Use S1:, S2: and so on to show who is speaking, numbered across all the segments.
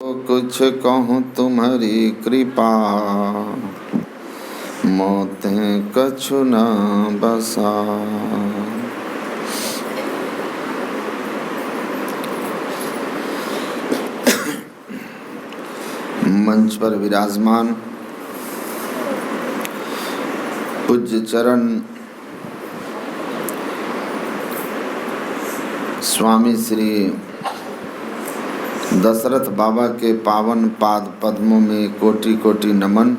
S1: कुछ कहूँ तुम्हारी कृपा, मोतें कछु न बसा। मंच पर विराजमान पूज्य चरण स्वामी श्री दशरथ बाबा के पावन पाद पद्मों में कोटि कोटि नमन।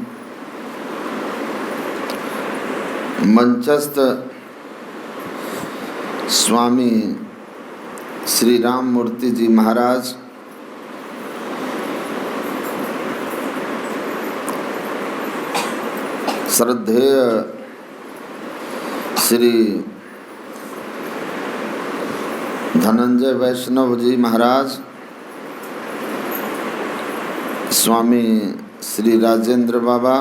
S1: मंचस्थ स्वामी श्री राम मूर्ति जी महाराज, श्रद्धेय श्री धनंजय वैष्णव जी महाराज, स्वामी श्री राजेंद्र बाबा,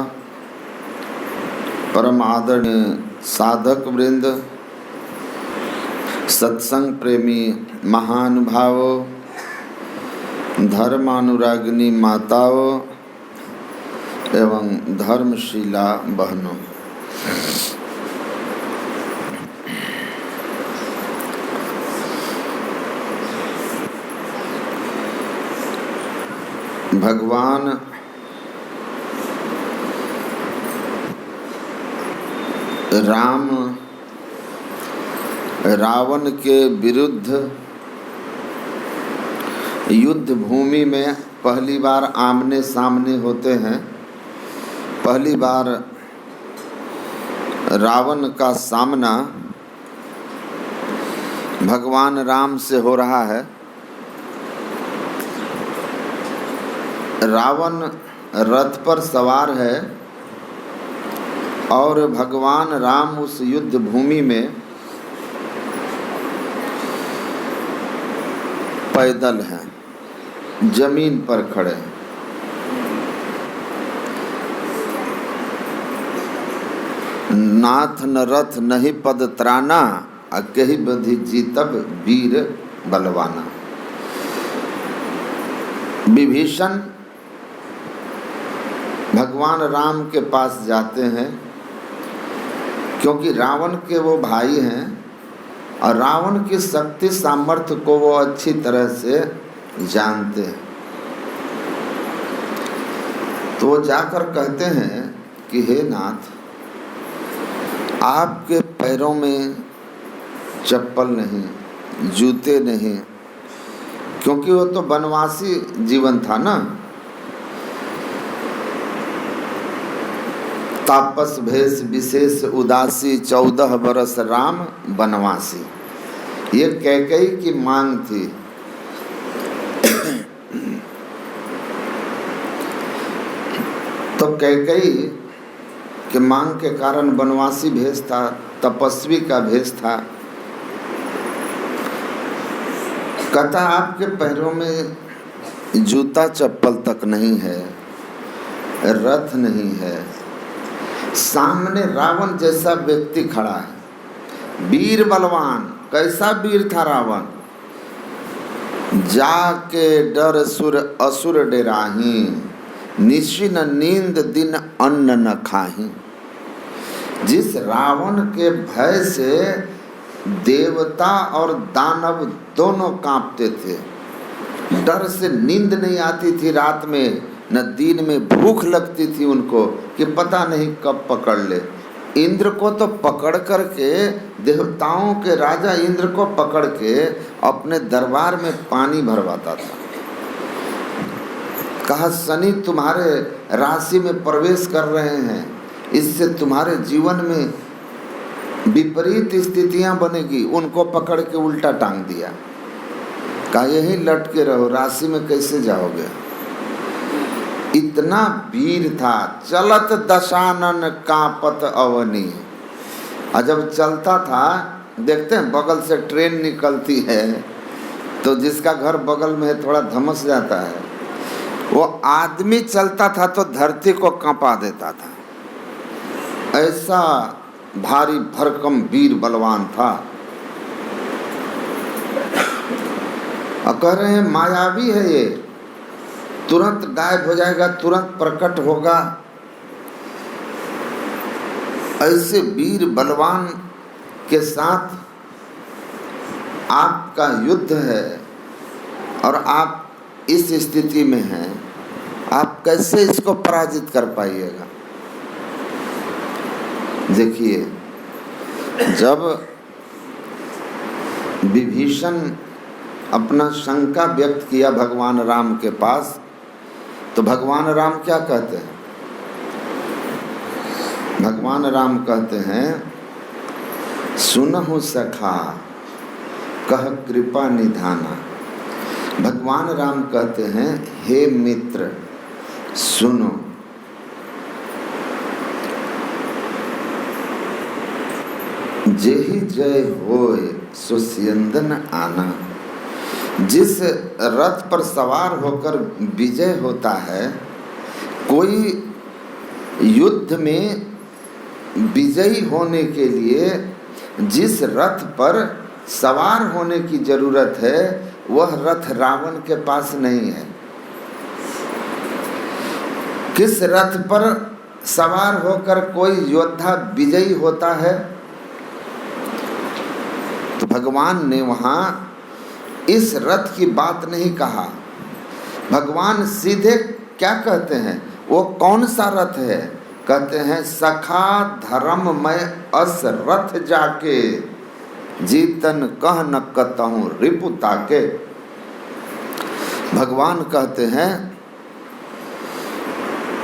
S1: परम आदरणीय साधक वृंद, सत्संग प्रेमी महानुभावों, धर्मानुरागिनी माताओं एवं धर्मशीला बहनों, भगवान राम रावण के विरुद्ध युद्ध भूमि में पहली बार आमने सामने होते हैं। पहली बार रावण का सामना भगवान राम से हो रहा है। रावण रथ पर सवार है और भगवान राम उस युद्ध भूमि में पैदल हैं, जमीन पर खड़े हैं। नाथ न रथ नहीं पद त्राना, अकेहि बधि जीतब वीर बलवाना। विभीषण भगवान राम के पास जाते हैं क्योंकि रावण के वो भाई हैं और रावण की शक्ति सामर्थ्य को वो अच्छी तरह से जानते हैं। तो वो जाकर कहते हैं कि हे नाथ, आपके पैरों में चप्पल नहीं, जूते नहीं, क्योंकि वो तो वनवासी जीवन था ना। तापस भेष विशेष उदासी, 14 बरस राम बनवासी। ये कैकेयी की मांग थी। तो कैकेयी के मांग के कारण वनवासी भेष था, तपस्वी का भेष था। कहता आपके पैरों में जूता चप्पल तक नहीं है, रथ नहीं है, सामने रावण जैसा व्यक्ति खड़ा है, वीर बलवान। कैसा वीर था रावण? जाके डर सुर असुर डेराही, निशि न नींद दिन अन्न न खाही। जिस रावण के भय से देवता और दानव दोनों कांपते थे, डर से नींद नहीं आती थी रात में, न दिन में भूख लगती थी उनको कि पता नहीं कब पकड़ ले। इंद्र को तो पकड़ करके, देवताओं के राजा इंद्र को पकड़ के अपने दरबार में पानी भरवाता था। कहा शनि तुम्हारे राशि में प्रवेश कर रहे हैं, इससे तुम्हारे जीवन में विपरीत स्थितियां बनेगी। उनको पकड़ के उल्टा टांग दिया। कहा यही लटके रहो, राशि में कैसे जाओगे। इतना वीर था। चलत दशानन कांपत अवनी। और जब चलता था, देखते हैं बगल से ट्रेन निकलती है तो जिसका घर बगल में है थोड़ा धमस जाता है। वो आदमी चलता था तो धरती को कांपा देता था। ऐसा भारी भरकम वीर बलवान था। और कह रहे हैं मायावी है ये, तुरंत गायब हो जाएगा, तुरंत प्रकट होगा। ऐसे वीर बलवान के साथ आपका युद्ध है और आप इस स्थिति में हैं, आप कैसे इसको पराजित कर पाइएगा? देखिए, जब विभीषण अपना शंका व्यक्त किया भगवान राम के पास, तो भगवान राम क्या कहते हैं? भगवान राम कहते हैं, सुनहु सखा कह कृपा निधाना। भगवान राम कहते हैं, हे मित्र सुनो, जेहि जय होय सो सियंदन आना। जिस रथ पर सवार होकर विजय होता है, कोई युद्ध में विजयी होने के लिए जिस रथ पर सवार होने की जरूरत है, वह रथ रावण के पास नहीं है। किस रथ पर सवार होकर कोई योद्धा विजयी होता है? तो भगवान ने वहां इस रथ की बात नहीं कहा। भगवान सीधे क्या कहते हैं? वो कौन सा रथ है? कहते हैं, सखा धर्ममय अस रथ जाके, जीतन कह न कतहूँ रिपु ताके। भगवान कहते हैं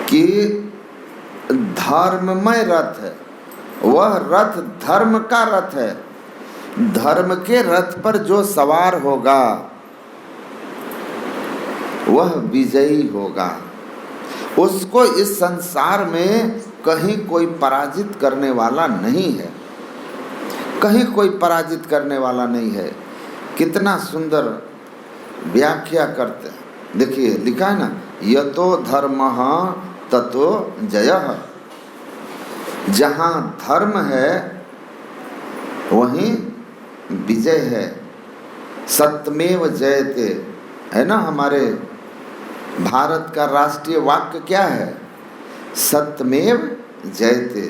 S1: कि धर्ममय रथ है, वह रथ धर्म का रथ है। धर्म के रथ पर जो सवार होगा वह विजयी होगा। उसको इस संसार में कहीं कोई पराजित करने वाला नहीं है, कहीं कोई पराजित करने वाला नहीं है। कितना सुंदर व्याख्या करते हैं। देखिए, लिखा है ना, यतो धर्मः ततो जयः। जहाँ धर्म है वहीं विजय है। सत्यमेव जयते है ना, हमारे भारत का राष्ट्रीय वाक्य क्या है? सत्यमेव जयते।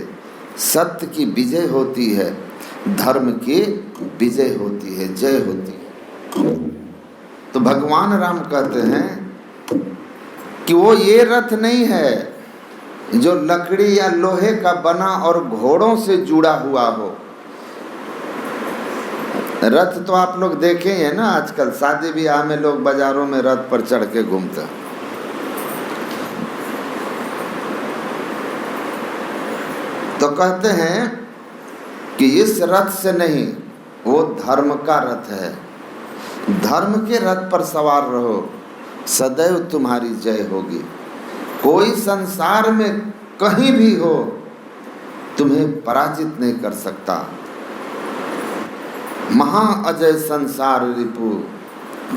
S1: सत्य की विजय होती है, धर्म की विजय होती है, जय होती है। तो भगवान राम कहते हैं कि वो ये रथ नहीं है जो लकड़ी या लोहे का बना और घोड़ों से जुड़ा हुआ हो। रथ तो आप लोग देखे हैं ना, आजकल शादी ब्याह में लोग बाजारों में रथ पर चढ़ के घूमते हैं। तो कहते हैं कि इस रथ से नहीं, वो धर्म का रथ है। धर्म के रथ पर सवार रहो, सदैव तुम्हारी जय होगी। कोई संसार में कहीं भी हो, तुम्हें पराजित नहीं कर सकता। महा अजय संसार रिपु,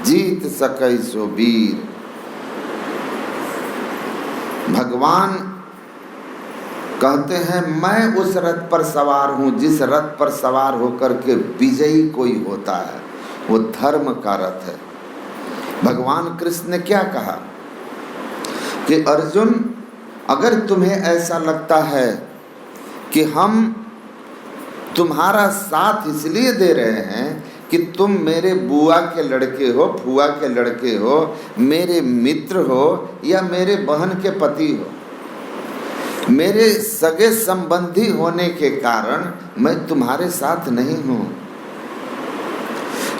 S1: जीत सकै सो वीर। भगवान कहते हैं, मैं उस रथ पर सवार हूँ जिस रथ पर सवार होकर के विजयी कोई होता है, वो धर्म का रथ है। भगवान कृष्ण ने क्या कहा कि अर्जुन, अगर तुम्हें ऐसा लगता है कि हम तुम्हारा साथ इसलिए दे रहे हैं कि तुम मेरे बुआ के लड़के हो, फुआ के लड़के हो, मेरे मित्र हो या मेरे बहन के पति हो, मेरे सगे संबंधी होने के कारण मैं तुम्हारे साथ नहीं हूँ।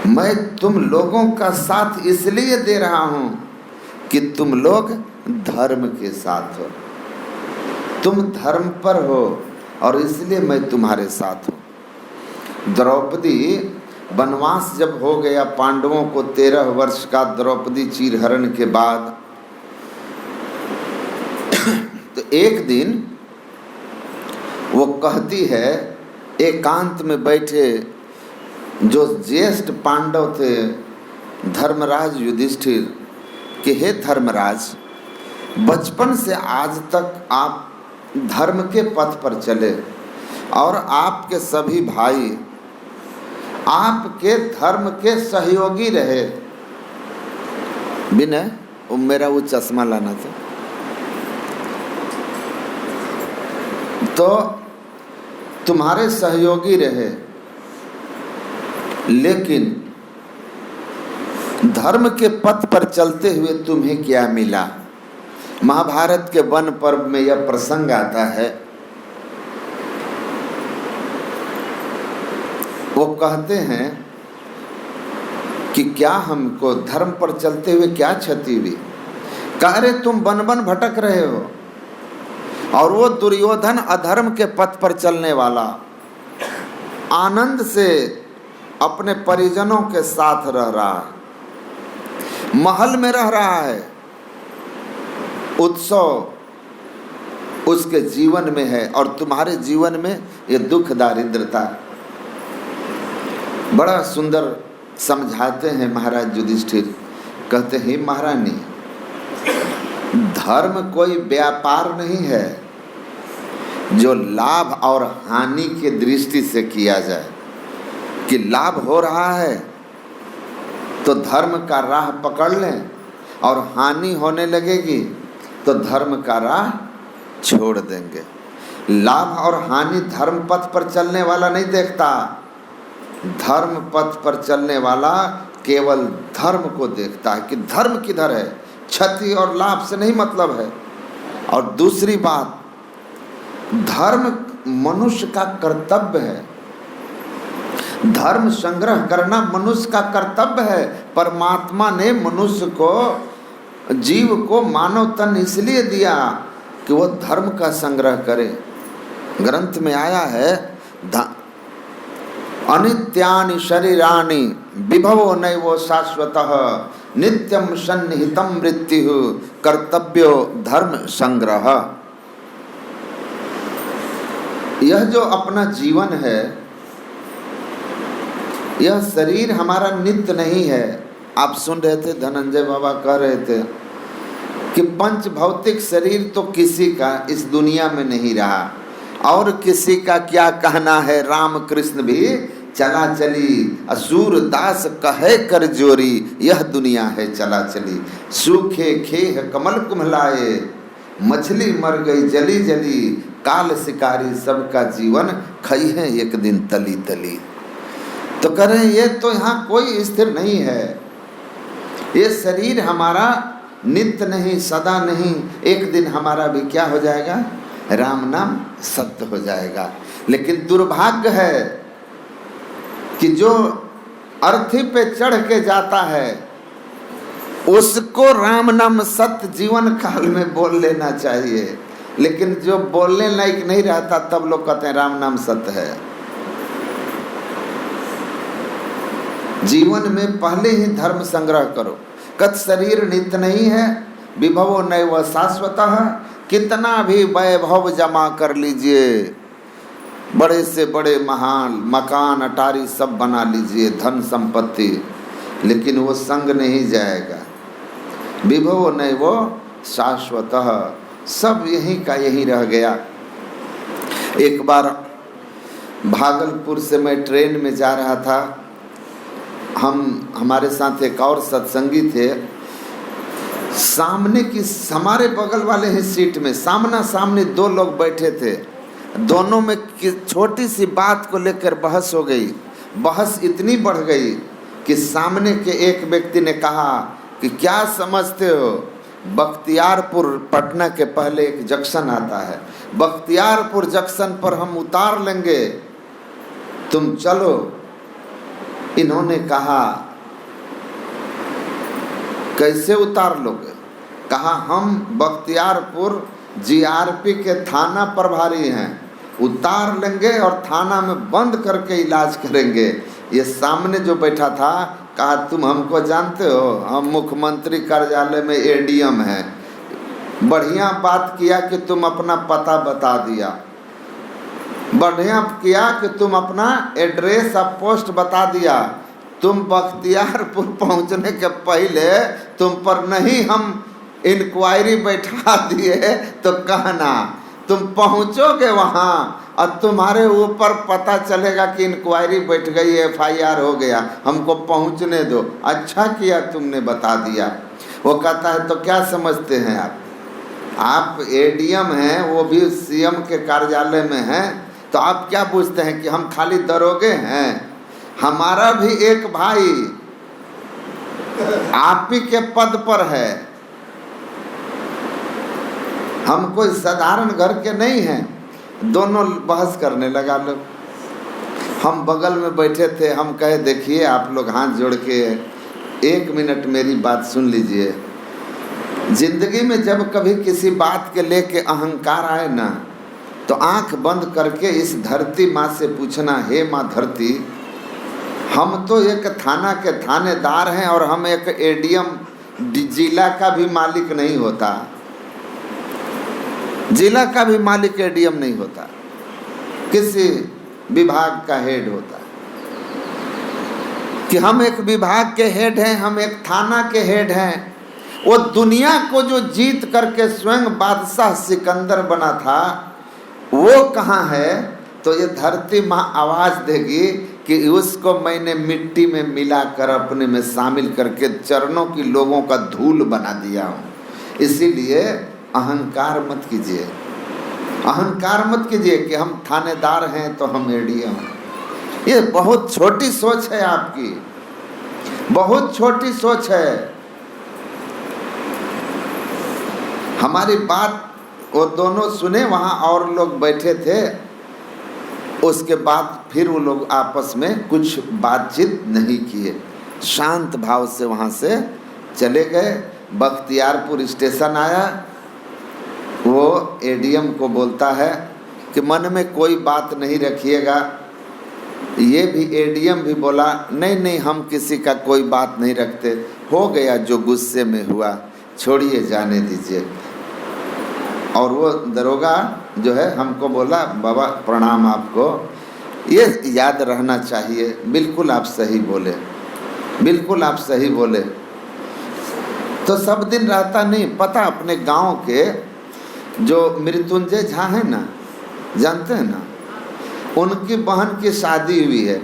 S1: मैं तुम लोगों का साथ इसलिए दे रहा हूँ कि तुम लोग धर्म के साथ हो, तुम धर्म पर हो, और इसलिए मैं तुम्हारे साथ हूँ। द्रौपदी वनवास जब हो गया पांडवों को 13 वर्ष का, द्रौपदी चीरहरण के बाद, तो एक दिन वो कहती है, एकांत में बैठे जो ज्येष्ठ पांडव थे, धर्मराज युधिष्ठिर, कि हे धर्मराज, बचपन से आज तक आप धर्म के पथ पर चले और आपके सभी भाई आपके धर्म के सहयोगी रहे। विनय, मेरा वो चश्मा लाना था। तो तुम्हारे सहयोगी रहे, लेकिन धर्म के पथ पर चलते हुए तुम्हें क्या मिला? महाभारत के वन पर्व में यह प्रसंग आता है। वो कहते हैं कि क्या हमको धर्म पर चलते हुए क्या क्षति हुई? कह रहे तुम वन वन भटक रहे हो, और वो दुर्योधन अधर्म के पथ पर चलने वाला आनंद से अपने परिजनों के साथ रह रहा है, महल में रह रहा है, उत्सव उसके जीवन में है, और तुम्हारे जीवन में ये दुख दारिद्रता। बड़ा सुंदर समझाते हैं महाराज युधिष्ठिर। कहते हैं महारानी, धर्म कोई व्यापार नहीं है जो लाभ और हानि की दृष्टि से किया जाए, कि लाभ हो रहा है तो धर्म का राह पकड़ लें, और हानि होने लगेगी तो धर्म का राह छोड़ देंगे। लाभ और हानि धर्म पथ पर चलने वाला नहीं देखता, धर्म पथ पर चलने वाला केवल धर्म को देखता है कि धर्म किधर है, क्षति और लाभ से नहीं मतलब है। और दूसरी बात, धर्म मनुष्य का कर्तव्य है, धर्म संग्रह करना मनुष्य का कर्तव्य है। परमात्मा ने मनुष्य को, जीव को मानव तन इसलिए दिया कि वो धर्म का संग्रह करे। ग्रंथ में आया है, अनित्यानि शरीराणि विभवो नैवो शाश्वतः नित्यं सन्निहितं मृत्यु कर्तव्यो धर्म संग्रह। यह जो अपना जीवन है, यह शरीर हमारा नित्य नहीं है। आप सुन रहे थे, धनंजय बाबा कह रहे थे कि पंच भौतिक शरीर तो किसी का इस दुनिया में नहीं रहा, और किसी का क्या कहना है। राम कृष्ण भी चला चली, असुर दास कहे कर जोरी, यह दुनिया है चला चली। सूखे खेह कमल कुम्हलाए, मछली मर गई जली जली, काल शिकारी सबका जीवन खई है एक दिन तली तली। तो कह रहे हैं ये तो यहाँ कोई स्थिर नहीं है, ये शरीर हमारा नित्य नहीं, सदा नहीं, एक दिन हमारा भी क्या हो जाएगा, राम नाम सत्य हो जाएगा। लेकिन दुर्भाग्य है कि जो अर्थी पे चढ़ के जाता है उसको राम नाम सत्य जीवन काल में बोल लेना चाहिए, लेकिन जो बोलने लायक नहीं रहता तब लोग कहते हैं राम नाम सत्य है। जीवन में पहले ही धर्म संग्रह करो। कत शरीर नित्य नहीं है, विभवो नैव शाश्वतः, कितना भी वैभव जमा कर लीजिए, बड़े से बड़े महान मकान अटारी सब बना लीजिए, धन संपत्ति, लेकिन वो संग नहीं जाएगा। विभवो नैव शाश्वतः, सब यहीं का यहीं रह गया। एक बार भागलपुर से मैं ट्रेन में जा रहा था, हमारे साथ एक और सत्संगी थे। सामने की हमारे बगल वाले ही सीट में सामना सामने दो लोग बैठे थे, दोनों में छोटी सी बात को लेकर बहस हो गई। बहस इतनी बढ़ गई कि सामने के एक व्यक्ति ने कहा कि क्या समझते हो, बख्तियारपुर पटना के पहले एक जंक्शन आता है, बख्तियारपुर जंक्शन पर हम उतार लेंगे, तुम चलो। इन्होंने कहा कैसे उतार लोगे? कहा हम बख्तियारपुर जीआरपी के थाना प्रभारी हैं, उतार लेंगे और थाना में बंद करके इलाज करेंगे। ये सामने जो बैठा था कहा तुम हमको जानते हो, हम मुख्यमंत्री कार्यालय में एडीएम हैं। बढ़िया बात किया कि तुम अपना पता बता दिया, बढ़िया किया कि तुम अपना एड्रेस और पोस्ट बता दिया। तुम बख्तियारपुर पहुंचने के पहले तुम पर नहीं हम इंक्वायरी बैठा दिए तो कहना, तुम पहुंचोगे वहां और तुम्हारे ऊपर पता चलेगा कि इंक्वायरी बैठ गई, एफआईआर हो गया, हमको पहुंचने दो। अच्छा किया तुमने बता दिया। वो कहता है तो क्या समझते हैं आप एडीएम हैं, वो भी सीएम के कार्यालय में हैं, तो आप क्या पूछते हैं कि हम खाली दरोगे हैं? हमारा भी एक भाई आप ही के पद पर है, हम कोई साधारण घर के नहीं हैं। दोनों बहस करने लगा लोग। हम बगल में बैठे थे, हम कहे देखिए आप लोग हाथ जोड़ के 1 मिनट मेरी बात सुन लीजिए। जिंदगी में जब कभी किसी बात के लेके अहंकार आए ना, तो आंख बंद करके इस धरती माँ से पूछना, हे माँ धरती, हम तो एक थाना के थानेदार हैं और हम एक एडीएम जिला का भी मालिक नहीं होता, जिला का भी मालिक एडीएम नहीं होता, किसी विभाग का हेड होता है। कि हम एक विभाग के हेड हैं, हम एक थाना के हेड हैं। वो दुनिया को जो जीत करके स्वयं बादशाह सिकंदर बना था, वो कहाँ है? तो ये धरती माँ आवाज देगी कि उसको मैंने मिट्टी में मिलाकर अपने में शामिल करके चरणों की लोगों का धूल बना दिया हूँ। इसीलिए अहंकार मत कीजिए, अहंकार मत कीजिए कि हम थानेदार हैं तो हम एडीएम हैं। ये बहुत छोटी सोच है आपकी, बहुत छोटी सोच है। हमारी बात वो दोनों सुने, वहाँ और लोग बैठे थे। उसके बाद फिर वो लोग आपस में कुछ बातचीत नहीं किए, शांत भाव से वहाँ से चले गए। बख्तियारपुर स्टेशन आया, वो एडीएम को बोलता है कि मन में कोई बात नहीं रखिएगा। ये भी एडीएम भी बोला नहीं नहीं, हम किसी का कोई बात नहीं रखते, हो गया जो गुस्से में हुआ, छोड़िए जाने दीजिए। और वो दरोगा जो है हमको बोला, बाबा प्रणाम आपको, ये याद रहना चाहिए, बिल्कुल आप सही बोले, बिल्कुल आप सही बोले। तो सब दिन रहता नहीं पता। अपने गांव के जो मृत्युंजय झा है ना, जानते हैं ना, उनकी बहन की शादी हुई है।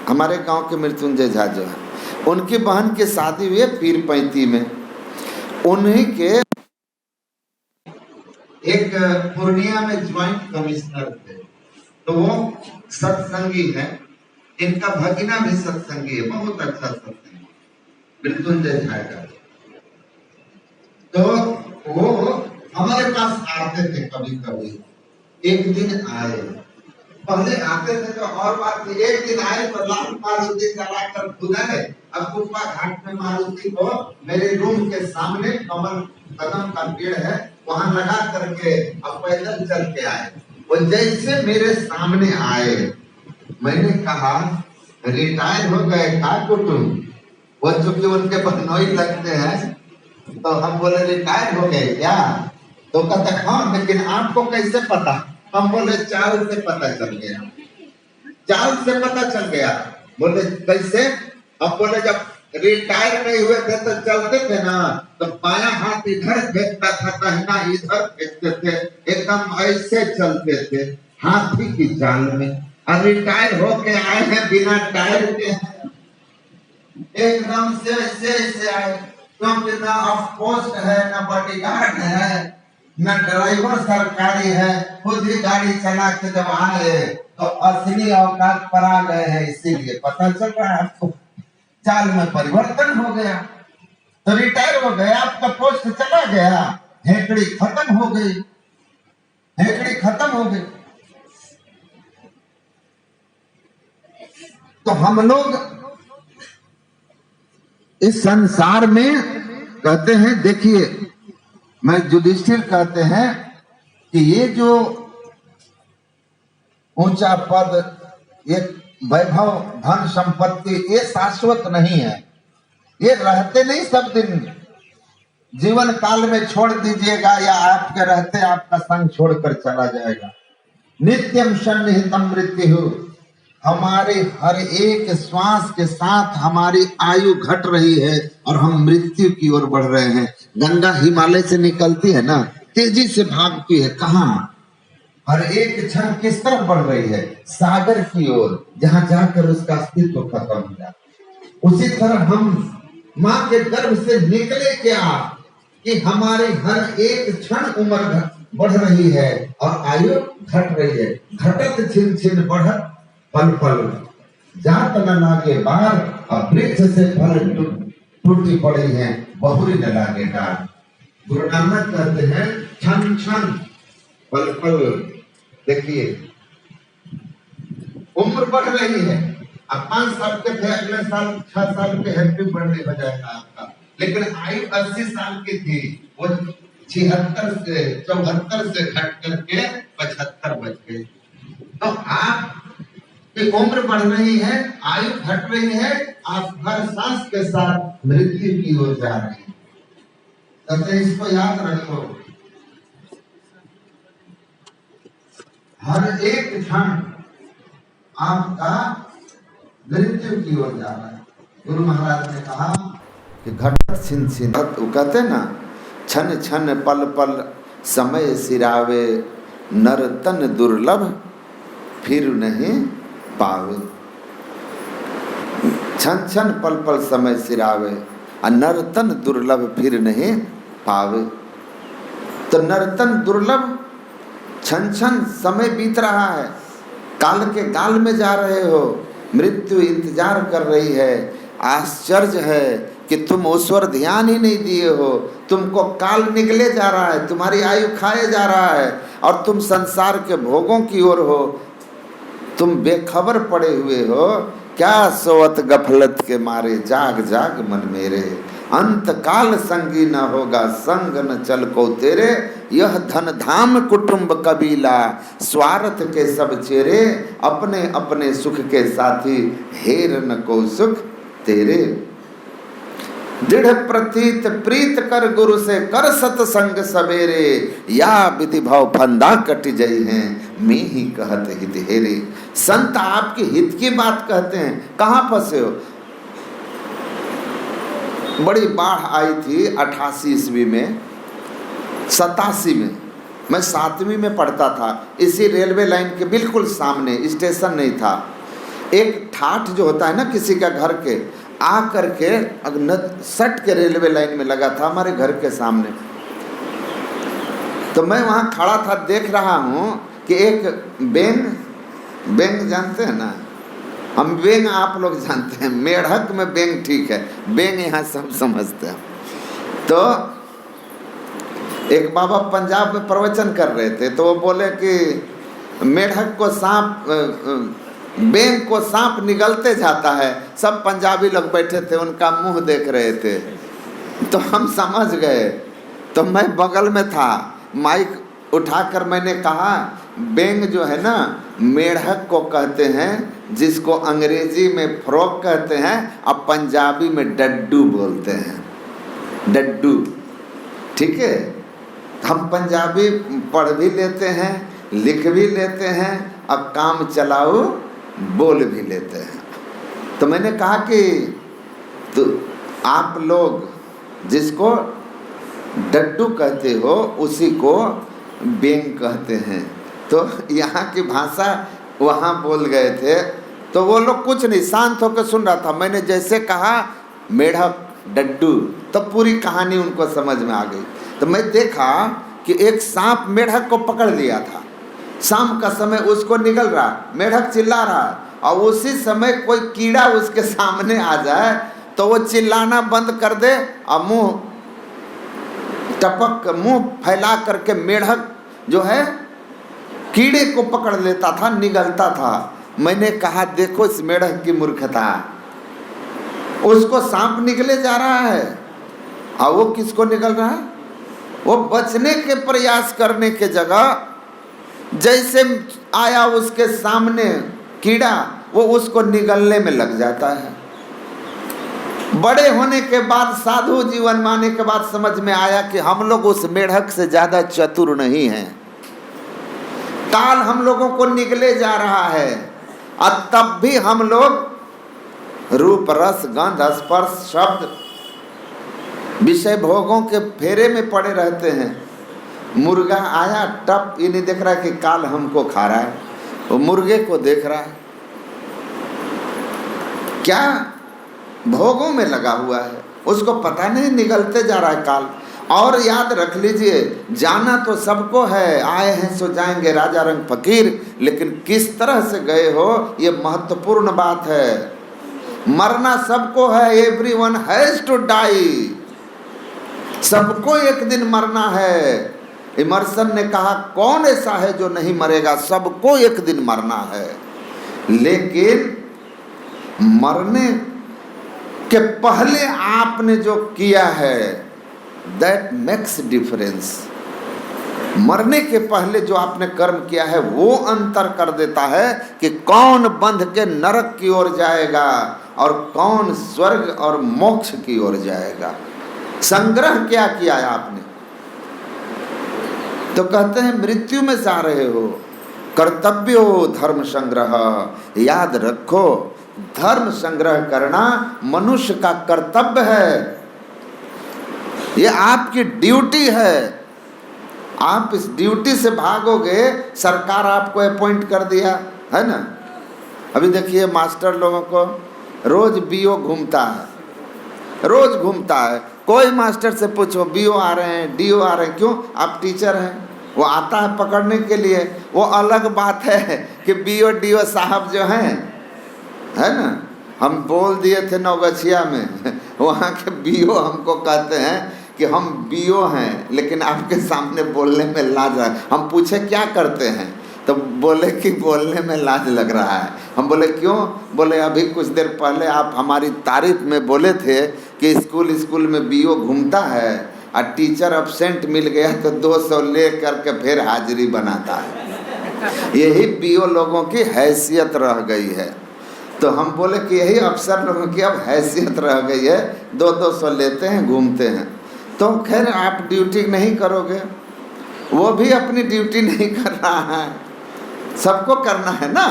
S1: हमारे गांव के मृत्युंजय झा जो है, उनकी बहन की शादी हुई है पीर पैंती में। उन्हीं के एक पूर्णिया में ज्वाइंट कमिश्नर थे, तो वो सत्संगी है। इनका भगिना भी सत्संगी है, बहुत अच्छा सत्संगी मृत्युंजय झा का। तो वो हमारे पास आते थे कभी कभी। एक दिन आए, पहले आते थे तो और बात थी, एक दिन आए तो लाल मारुति चलाकर खुदाए। अब कुप्पा घाट में मारुति को मेरे रूम के सामने कदम का पेड़ है, वहां लगा करके अब पैदल चल के आए। वो जैसे मेरे सामने आए, मैंने कहा रिटायर हो गए का कुटुम? वो चूंकि उनके बहनोई लगते हैं, तो हम बोले रिटायर हो गए क्या? तो कहते हाँ, लेकिन आपको कैसे पता? हम बोले चाल से पता चल गया, चाल से पता चल गया। बोले कैसे? अब बोले जब रिटायर नहीं हुए थे तो चलते थे ना, तो बायां हाथ इधर फेंकता था, दाहिना इधर फेंकते थे, एकदम ऐसे चलते थे हाथी की चाल में। और रिटायर होके आए हैं बिना टायर के, एकदम से ऐसे आए, क्योंकि ना ऑफ पोस्ट है, ना बॉडीगार्ड है, न ड्राइवर सरकारी है, खुद ही गाड़ी चला के जब आए तो असली औकात पर आ गए हैं। इसीलिए पता चल रहा है आपको, चाल में परिवर्तन हो गया। तो रिटायर हो गए, आपका पोस्ट चला गया, हेकड़ी खत्म हो गई, हेकड़ी खत्म हो गई। तो हम लोग इस संसार में कहते हैं, देखिए मैं युधिष्ठिर कहते हैं कि ये जो ऊंचा पद, ये वैभव, धन संपत्ति, ये शाश्वत नहीं है, ये रहते नहीं सब दिन। जीवन काल में छोड़ दीजिएगा या आपके रहते आपका संग छोड़कर चला जाएगा। नित्यम सन्निहितम मृत्यु, हमारे हर एक श्वास के साथ हमारी आयु घट रही है और हम मृत्यु की ओर बढ़ रहे हैं। गंगा हिमालय से निकलती है ना, तेजी से भागती है, कहाँ? हर एक क्षण किस तरफ बढ़ रही है? सागर की ओर, जहां जाकर उसका अस्तित्व खत्म हो जाता। उसी तरह हम माँ के गर्भ से निकले क्या कि हमारे हर एक क्षण उम्र बढ़ रही है और आयु घट रही है। घटत छिन छिन बढ़त पल पल, जात न लागे बार, अब वृक्ष से फल टूटी पड़ी है, बहुरी न लागे डाल। गुरु नानक कहते हैं क्षण क्षण पल पल। देखिए उम्र बढ़ रही है, अब 5 साल के थे, अगले साल 6 साल के हैप्पी बर्थडे हो जाएगा आपका, लेकिन आयु 80 साल की थी, वो 76 से 74 से घट करके 75 बच गए। तो आपकी उम्र बढ़ रही है, आयु घट रही है, आप हर सांस के साथ मृत्यु की ओर जा रहे हैं। तो इसको याद रखो, हर एक क्षण आपका मृत्यु की ओर जा रहा है। गुरु महाराज ने कहा कि घटत छिन छिन, वो कहते ना छन छन पल पल समय सिरावे, नर तन दुर्लभ फिर नहीं पावे। छन छन पल पल समय सिरावे और नर तन दुर्लभ फिर नहीं पावे। तो नर्तन दुर्लभ, छन छन समय बीत रहा है, काल के गाल में जा रहे हो, मृत्यु इंतजार कर रही है। आश्चर्य है कि तुम उस पर ध्यान ही नहीं दिए हो, तुमको काल निकले जा रहा है, तुम्हारी आयु खाए जा रहा है और तुम संसार के भोगों की ओर हो, तुम बेखबर पड़े हुए हो। क्या सोवत गफलत के मारे, जाग जाग मन मेरे, अंत काल संगी न होगा, संग न चल को तेरे। यह धन धाम कुटुंब कबीला, स्वार्थ के सब चेरे, अपने अपने सुख के साथी, हेर न को सुख तेरे। दृढ़ प्रतीत प्रीत कर गुरु से, कर सतसंग सवेरे, या विधि भाव फंदा कट जई हैं, मैं ही कहत हित हेरे। संत आपके हित की बात कहते हैं, कहाँ फंसे हो? बड़ी बाढ़ आई थी 88 ईस्वी में, 87 में, मैं 7वीं में पढ़ता था। इसी रेलवे लाइन के बिल्कुल सामने, स्टेशन नहीं था, एक ठाठ जो होता है ना किसी का घर के, आ करके सट के रेलवे लाइन में लगा था हमारे घर के सामने। तो मैं वहाँ खड़ा था, देख रहा हूँ कि एक बेंग जानते हैं ना, हम बेंग आप लोग जानते हैं, मेढक में बेंग ठीक है, बेंग यहाँ सब समझते हैं। तो एक बाबा पंजाब में प्रवचन कर रहे थे, तो वो बोले कि मेढक को सांप, बेंग को सांप निगलते जाता है। सब पंजाबी लोग बैठे थे, उनका मुंह देख रहे थे, तो हम समझ गए। तो मैं बगल में था, माइक उठाकर मैंने कहा, बेंग जो है ना, मेढक को कहते हैं, जिसको अंग्रेजी में फ्रॉग कहते हैं, अब पंजाबी में डड्डू बोलते हैं, डड्डू। ठीक है, हम पंजाबी पढ़ भी लेते हैं, लिख भी लेते हैं, अब काम चलाओ बोल भी लेते हैं। तो मैंने कहा कि तो आप लोग जिसको डड्डू कहते हो उसी को बेंग कहते हैं। तो यहाँ की भाषा वहाँ बोल गए थे, तो वो लोग कुछ नहीं, शांत होकर सुन रहा था। मैंने जैसे कहा मेढक डड्डू, तो पूरी कहानी उनको समझ में आ गई। तो मैं देखा कि एक सांप मेढक को पकड़ लिया था, शाम का समय उसको निगल रहा, मेढक चिल्ला रहा, और उसी समय कोई कीड़ा उसके सामने आ जाए तो वो चिल्लाना बंद कर दे और मुंह टपक, मुंह फैला करके मेढक जो है कीड़े को पकड़ लेता था, निगलता था। मैंने कहा देखो इस मेढक की मूर्खता, उसको सांप निकले जा रहा है और वो किसको निकल रहा है? वो बचने के प्रयास करने के जगह जैसे आया उसके सामने कीड़ा, वो उसको निगलने में लग जाता है। बड़े होने के बाद, साधु जीवन माने के बाद समझ में आया कि हम लोग उस मेढक से ज्यादा चतुर नहीं हैं। काल हम लोगों को निगले जा रहा है और तब भी हम लोग रूप रस गंध स्पर्श शब्द विषय भोगों के फेरे में पड़े रहते हैं। मुर्गा आया टप, ये नहीं देख रहा कि काल हमको खा रहा है, वो मुर्गे को देख रहा है, क्या भोगों में लगा हुआ है। उसको पता नहीं निगलते जा रहा है काल। और याद रख लीजिए, जाना तो सबको है, आए हैं सो जाएंगे राजा रंग फकीर, लेकिन किस तरह से गए हो ये महत्वपूर्ण बात है। मरना सबको है, एवरीवन हैज टू डाई, सबको एक दिन मरना है। इमर्सन ने कहा कौन ऐसा है जो नहीं मरेगा, सबको एक दिन मरना है। लेकिन मरने के पहले आपने जो किया है दैट मेक्स डिफरेंस। मरने के पहले जो आपने कर्म किया है वो अंतर कर देता है कि कौन बंध के नरक की ओर जाएगा और कौन स्वर्ग और मोक्ष की ओर जाएगा। संग्रह क्या किया है आपने? तो कहते हैं मृत्यु में जा रहे हो, कर्तव्यो धर्म संग्रह। याद रखो, धर्म संग्रह करना मनुष्य का कर्तव्य है, ये आपकी ड्यूटी है। आप इस ड्यूटी से भागोगे, सरकार आपको अपॉइंट कर दिया है ना। अभी देखिए मास्टर लोगों को रोज बीओ घूमता है, रोज घूमता है। कोई मास्टर से पूछो बीओ आ रहे हैं, डीओ आ रहे हैं, क्यों? आप टीचर हैं, वो आता है पकड़ने के लिए। वो अलग बात है कि बीओ डीओ साहब जो हैं, है ना, हम बोल दिए थे नौगछिया में, वहाँ के बीओ हमको कहते हैं कि हम बीओ हैं, लेकिन आपके सामने बोलने में लाज है। हम पूछे क्या करते हैं, तो बोले कि बोलने में लाज लग रहा है। हम बोले क्यों? बोले अभी कुछ देर पहले आप हमारी तारीफ में बोले थे कि स्कूल में बीओ घूमता है और टीचर अब्सेंट मिल गया तो 200 ले करके फिर हाजिरी बनाता है। यही बीओ लोगों की हैसियत रह गई है। तो हम बोले कि यही अफसर लोगों की अब हैसियत रह गई है, 200 लेते हैं, घूमते हैं। तो खैर आप ड्यूटी नहीं करोगे, वो भी अपनी ड्यूटी नहीं कर रहा है, सबको करना है ना।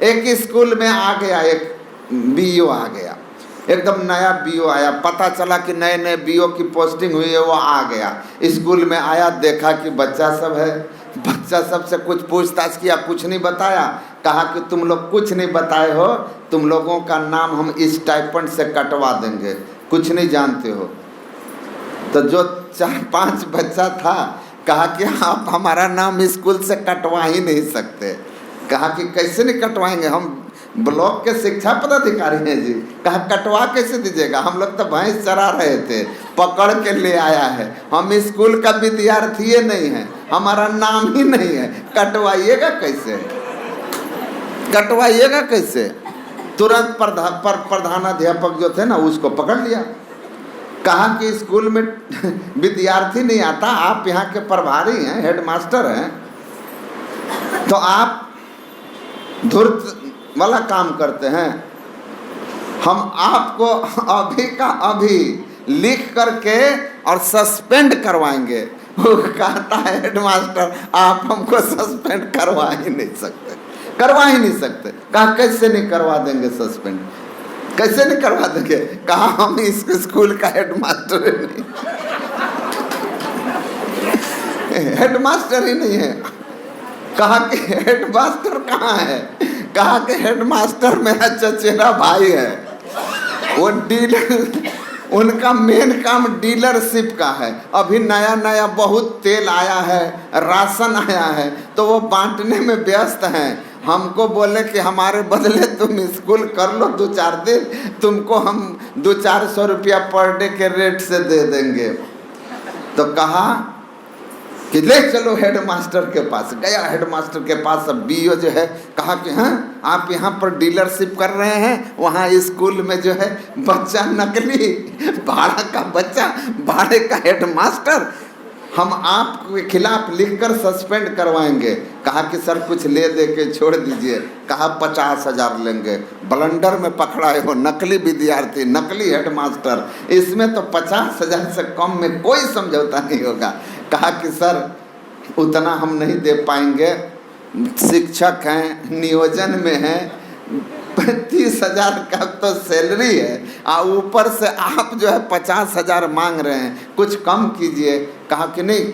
S1: एक स्कूल में आ गया, एक बीओ आ गया, एकदम नया बीओ आया, पता चला कि नए नए बीओ की पोस्टिंग हुई है, वो आ गया स्कूल में, आया देखा कि बच्चा सब है, बच्चा सब से कुछ पूछताछ किया, कुछ नहीं बताया। कहा कि तुम लोग कुछ नहीं बताए हो, तुम लोगों का नाम हम इस स्टाइपेंड से कटवा देंगे, कुछ नहीं जानते हो। तो जो 4-5 बच्चा था कहा कि आप हमारा नाम स्कूल से कटवा ही नहीं सकते। कहा कि कैसे नहीं कटवाएंगे, हम ब्लॉक के शिक्षा पदाधिकारी हैं जी। कहा कटवा कैसे दीजिएगा, हम लोग तो भैंस चरा रहे थे, पकड़ के ले आया है, हम स्कूल का विद्यार्थी नहीं है, हमारा नाम ही नहीं है, कटवाइएगा कैसे, कटवाइएगा कैसे। तुरंत प्रधानाध्यापक जो थे ना उसको पकड़ लिया। कहा कि स्कूल में विद्यार्थी नहीं आता, आप यहाँ के प्रभारी हैं, हेडमास्टर हैं, तो आप धूर्त वाला काम करते हैं। हम आपको अभी का अभी लिख करके और सस्पेंड करवाएंगे। वो कहता है हेडमास्टर आप हमको सस्पेंड करवा ही नहीं सकते, करवा ही नहीं सकते। कहा कैसे नहीं करवा देंगे सस्पेंड, कैसे नहीं करवा देंगे? कहा हम इस स्कूल का हेडमास्टर ही नहीं, हेडमास्टर ही नहीं है। कहा कि हेडमास्टर कहाँ है? कहा कि हेडमास्टर मेरा चचेरा भाई है, वो डीलर, उनका मेन काम डीलरशिप का है। अभी नया नया बहुत तेल आया है, राशन आया है, तो वो बांटने में व्यस्त हैं। हमको बोले कि हमारे बदले तुम स्कूल कर लो 2-4 दिन, तुमको हम 200-400 रुपया पर डे के रेट से दे देंगे। तो कहा कि ले चलो हेडमास्टर के पास। गया हेडमास्टर के पास, अब बीओ जो है कहा कि हाँ आप यहाँ पर डीलरशिप कर रहे हैं, वहाँ स्कूल में जो है बच्चा नकली, भाड़ा का बच्चा, भाड़े का हेडमास्टर, हम आपके खिलाफ लिखकर सस्पेंड करवाएंगे। कहा कि सर कुछ ले दे के छोड़ दीजिए। कहा 50,000 लेंगे। ब्लंडर में पकड़ाए हो, नकली विद्यार्थी, नकली हेडमास्टर, इसमें तो 50,000 से कम में कोई समझौता नहीं होगा। कहा कि सर उतना हम नहीं दे पाएंगे, शिक्षक हैं, नियोजन में हैं, 30,000 का तो सैलरी है और ऊपर से आप जो है 50,000 मांग रहे हैं, कुछ कम कीजिए। कहा कि नहीं,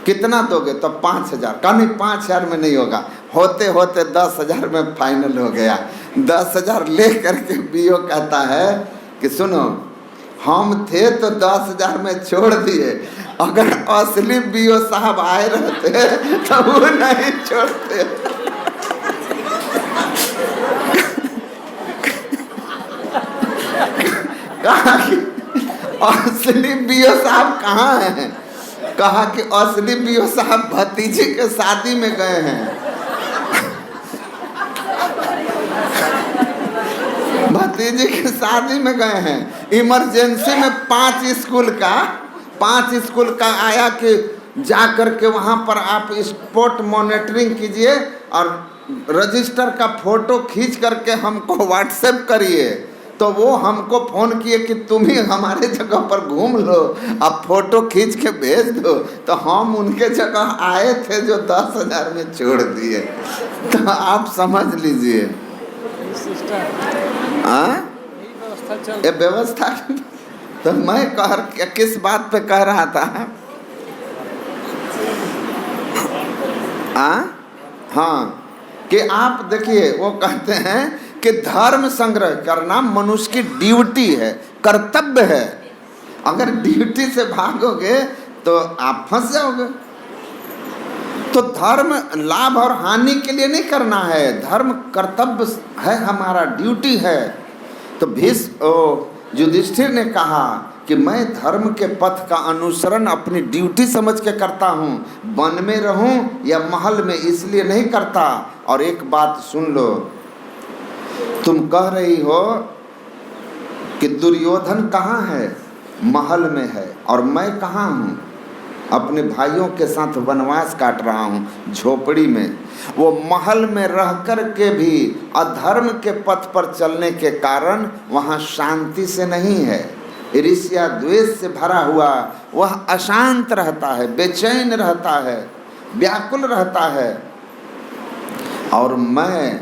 S1: कितना दोगे? तो 5,000। कहा नहीं 5,000 में नहीं होगा, होते होते 10,000 में फाइनल हो गया। 10,000 ले करके बीओ कहता है कि सुनो हम थे तो 10,000 में छोड़ दिए, अगर असली बीओ साहब आए रहते तो वो नहीं छोड़ते। कहा कि असली बीओ साहब कहाँ हैं? कहा कि असली बीओ साहब भतीजे के शादी में गए हैं। भतीजे की शादी में गए हैं। इमरजेंसी में 5 स्कूल का आया कि जा कर के वहाँ पर आप स्पॉट मॉनिटरिंग कीजिए और रजिस्टर का फोटो खींच करके हमको व्हाट्सएप करिए। तो वो हमको फ़ोन किए कि तुम ही हमारे जगह पर घूम लो, अब फ़ोटो खींच के भेज दो। तो हम उनके जगह आए थे जो 10,000 में छोड़ दिए। तो आप समझ लीजिए ये व्यवस्था। तो मैं किस बात पे कह रहा था? हाँ, कि आप देखिए वो कहते हैं कि धर्म संग्रह करना मनुष्य की ड्यूटी है, कर्तव्य है। अगर ड्यूटी से भागोगे तो आप फंस जाओगे। तो धर्म लाभ और हानि के लिए नहीं करना है, धर्म कर्तव्य है, हमारा ड्यूटी है। तो युधिष्ठिर ने कहा कि मैं धर्म के पथ का अनुसरण अपनी ड्यूटी समझ के करता हूँ, वन में रहूँ या महल में इसलिए नहीं करता। और एक बात सुन लो, तुम कह रही हो कि दुर्योधन कहाँ है? महल में है, और मैं कहाँ हूँ? अपने भाइयों के साथ वनवास काट रहा हूँ झोपड़ी में। वो महल में रह कर के भी अधर्म के पथ पर चलने के कारण वहाँ शांति से नहीं है, ईर्ष्या द्वेष से भरा हुआ वह अशांत रहता है, बेचैन रहता है, व्याकुल रहता है। और मैं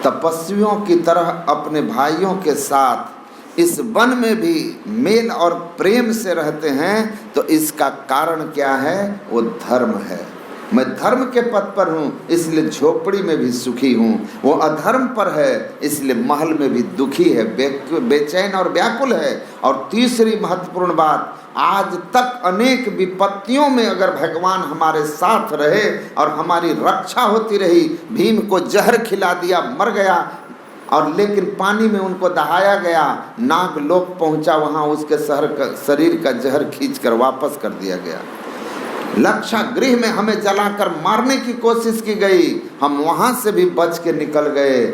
S1: तपस्वियों की तरह अपने भाइयों के साथ इस वन में भी मेल और प्रेम से रहते हैं। तो इसका कारण क्या है? वो धर्म है। मैं धर्म के पथ पर हूँ इसलिए झोपड़ी में भी सुखी हूँ, वो अधर्म पर है इसलिए महल में भी दुखी है, बेचैन और व्याकुल है। और तीसरी महत्वपूर्ण बात, आज तक अनेक विपत्तियों में अगर भगवान हमारे साथ रहे और हमारी रक्षा होती रही, भीम को जहर खिला दिया, मर गया, और लेकिन पानी में उनको दहाया गया, नागलोक पहुंचा, वहां उसके शरीर का जहर खींचकर वापस कर दिया गया। लक्षागृह में हमें जलाकर मारने की कोशिश की गई, हम वहां से भी बच के निकल गए।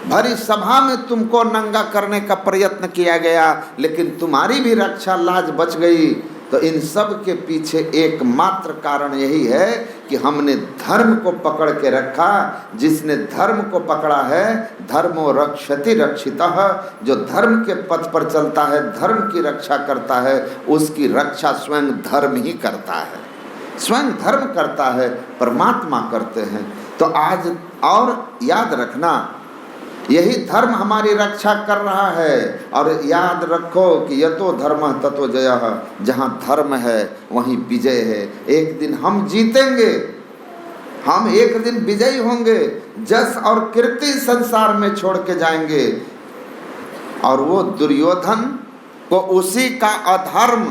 S1: भरी सभा में तुमको नंगा करने का प्रयत्न किया गया, लेकिन तुम्हारी भी रक्षा लाज बच गई। तो इन सब के पीछे एकमात्र कारण यही है कि हमने धर्म को पकड़ के रखा। जिसने धर्म को पकड़ा है, धर्मो रक्षति रक्षितः, जो धर्म के पथ पर चलता है, धर्म की रक्षा करता है, उसकी रक्षा स्वयं धर्म ही करता है, स्वयं धर्म करता है, परमात्मा करते हैं। तो आज और याद रखना, यही धर्म हमारी रक्षा कर रहा है। और याद रखो कि यतो धर्मः ततो जयः, जहाँ धर्म है वहीं विजय है। एक दिन हम जीतेंगे, हम एक दिन विजयी होंगे, जस और कीर्ति संसार में छोड़ के जाएंगे। और वो दुर्योधन को उसी का अधर्म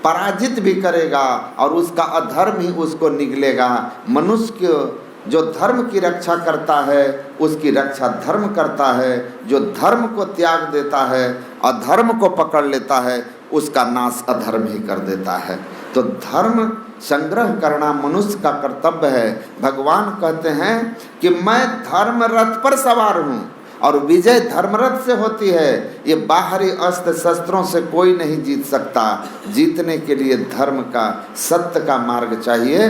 S1: पराजित भी करेगा और उसका अधर्म ही उसको निगलेगा। मनुष्य जो धर्म की रक्षा करता है उसकी रक्षा धर्म करता है, जो धर्म को त्याग देता है, अधर्म को पकड़ लेता है, उसका नाश अधर्म ही कर देता है। तो धर्म संग्रह करना मनुष्य का कर्तव्य है। भगवान कहते हैं कि मैं धर्म रथ पर सवार हूँ और विजय धर्मरथ से होती है। ये बाहरी अस्त्र शस्त्रों से कोई नहीं जीत सकता। जीतने के लिए धर्म का, सत्य का मार्ग चाहिए।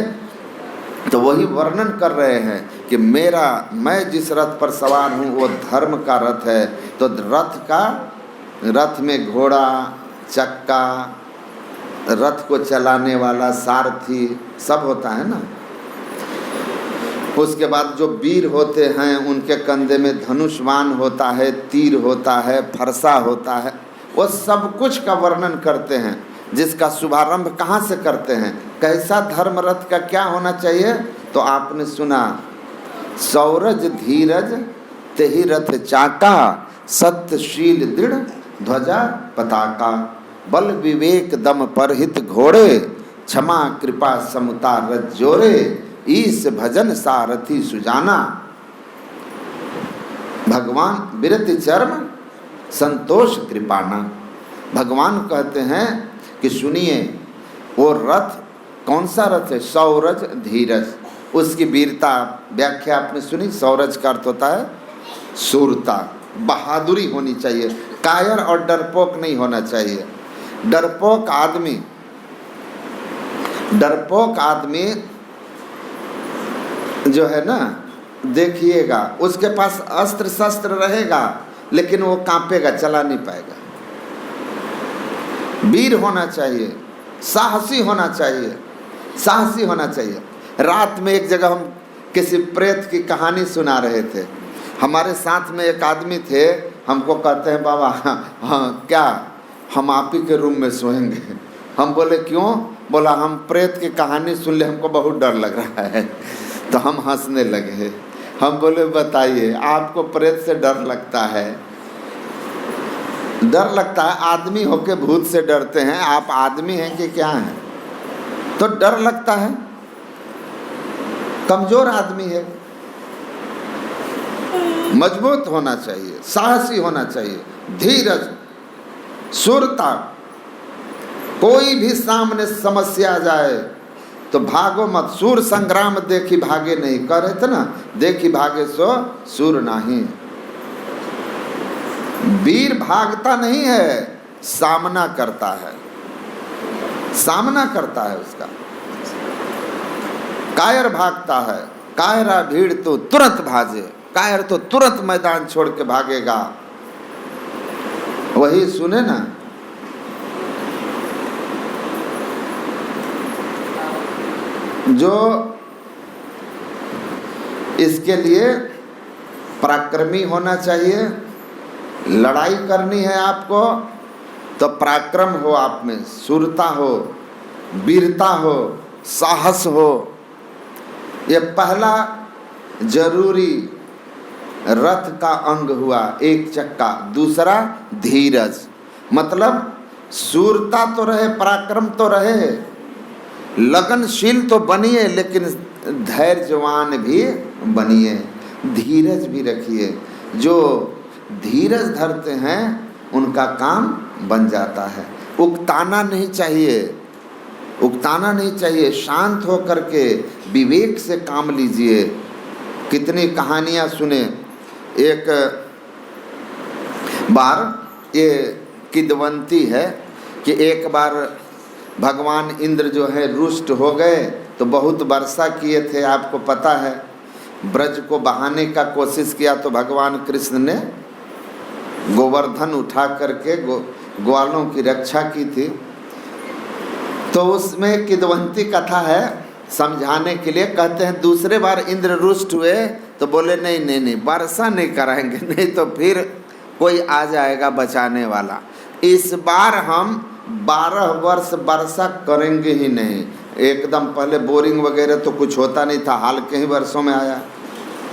S1: तो वही वर्णन कर रहे हैं कि मैं जिस रथ पर सवार हूँ वो धर्म का रथ है। तो रथ में घोड़ा, चक्का, रथ को चलाने वाला सारथी सब होता है ना। उसके बाद जो वीर होते हैं उनके कंधे में धनुष्वान होता है, तीर होता है, फरसा होता है, वो सब कुछ का वर्णन करते हैं। जिसका शुभारंभ कहाँ से करते हैं, कैसा धर्म रथ का क्या होना चाहिए। तो आपने सुना, सौरज धीरज तेहि रथ चाका, सत्यशील दृढ़ ध्वजा पताका, बल विवेक दम परहित घोड़े, क्षमा कृपा समता रज जोरे, ईश भजन सारथी सुजाना। भगवान विरति चर्म संतोष कृपाना। भगवान कहते हैं कि सुनिए, वो रथ कौन सा रथ है? सौरज धीरज, उसकी वीरता व्याख्या आपने सुनी। सौरज का अर्थ होता है शूरता, बहादुरी होनी चाहिए, कायर और डरपोक नहीं होना चाहिए। डरपोक आदमी जो है ना, देखिएगा उसके पास अस्त्र शस्त्र रहेगा लेकिन वो कांपेगा, चला नहीं पाएगा। वीर होना चाहिए, साहसी होना चाहिए, साहसी होना चाहिए। रात में एक जगह हम किसी प्रेत की कहानी सुना रहे थे। हमारे साथ में एक आदमी थे, हमको कहते हैं बाबा हाँ क्या हम आप ही के रूम में सोएंगे? हम बोले क्यों? बोला हम प्रेत की कहानी सुन ले, हमको बहुत डर लग रहा है। तो हम हंसने लगे। हम बोले बताइए, आपको प्रेत से डर लगता है? डर लगता है, आदमी होके भूत से डरते हैं, आप आदमी हैं कि क्या हैं? तो डर लगता है, कमजोर आदमी है। मजबूत होना चाहिए, साहसी होना चाहिए, धीरज, शूरता। कोई भी सामने समस्या आ जाए तो भागो मत। सूर संग्राम देखी भागे नहीं, कह रहे थे ना, देखी भागे सो सूर नहीं। वीर भागता नहीं है, सामना करता है, सामना करता है उसका। कायर भागता है, कायरा भीड़ तो तुरंत भागे, कायर तो तुरंत मैदान छोड़ के भागेगा। वही सुने ना, जो इसके लिए पराक्रमी होना चाहिए। लड़ाई करनी है आपको तो पराक्रम हो, आप में शूरता हो, वीरता हो, साहस हो। ये पहला जरूरी रथ का अंग हुआ, एक चक्का। दूसरा धीरज, मतलब शूरता तो रहे, पराक्रम तो रहे, लगनशील तो बनिए, लेकिन धैर्यवान भी बनिए, धीरज भी रखिए। जो धीरज धरते हैं उनका काम बन जाता है। उकताना नहीं चाहिए, उकताना नहीं चाहिए, शांत हो करके विवेक से काम लीजिए। कितनी कहानियाँ सुने। एक बार ये किदवंती है कि एक बार भगवान इंद्र जो है रुष्ट हो गए तो बहुत वर्षा किए थे, आपको पता है। ब्रज को बहाने का कोशिश किया तो भगवान कृष्ण ने गोवर्धन उठा करके ग्वालों की रक्षा की थी। तो उसमें किदवंती कथा है, समझाने के लिए कहते हैं दूसरे बार इंद्र रुष्ट हुए तो बोले नहीं नहीं नहीं, वर्षा नहीं कराएंगे, नहीं तो फिर कोई आ जाएगा बचाने वाला। इस बार हम 12 वर्ष वर्षा करेंगे ही नहीं। एकदम पहले बोरिंग वगैरह तो कुछ होता नहीं था, हाल के ही वर्षों में आया,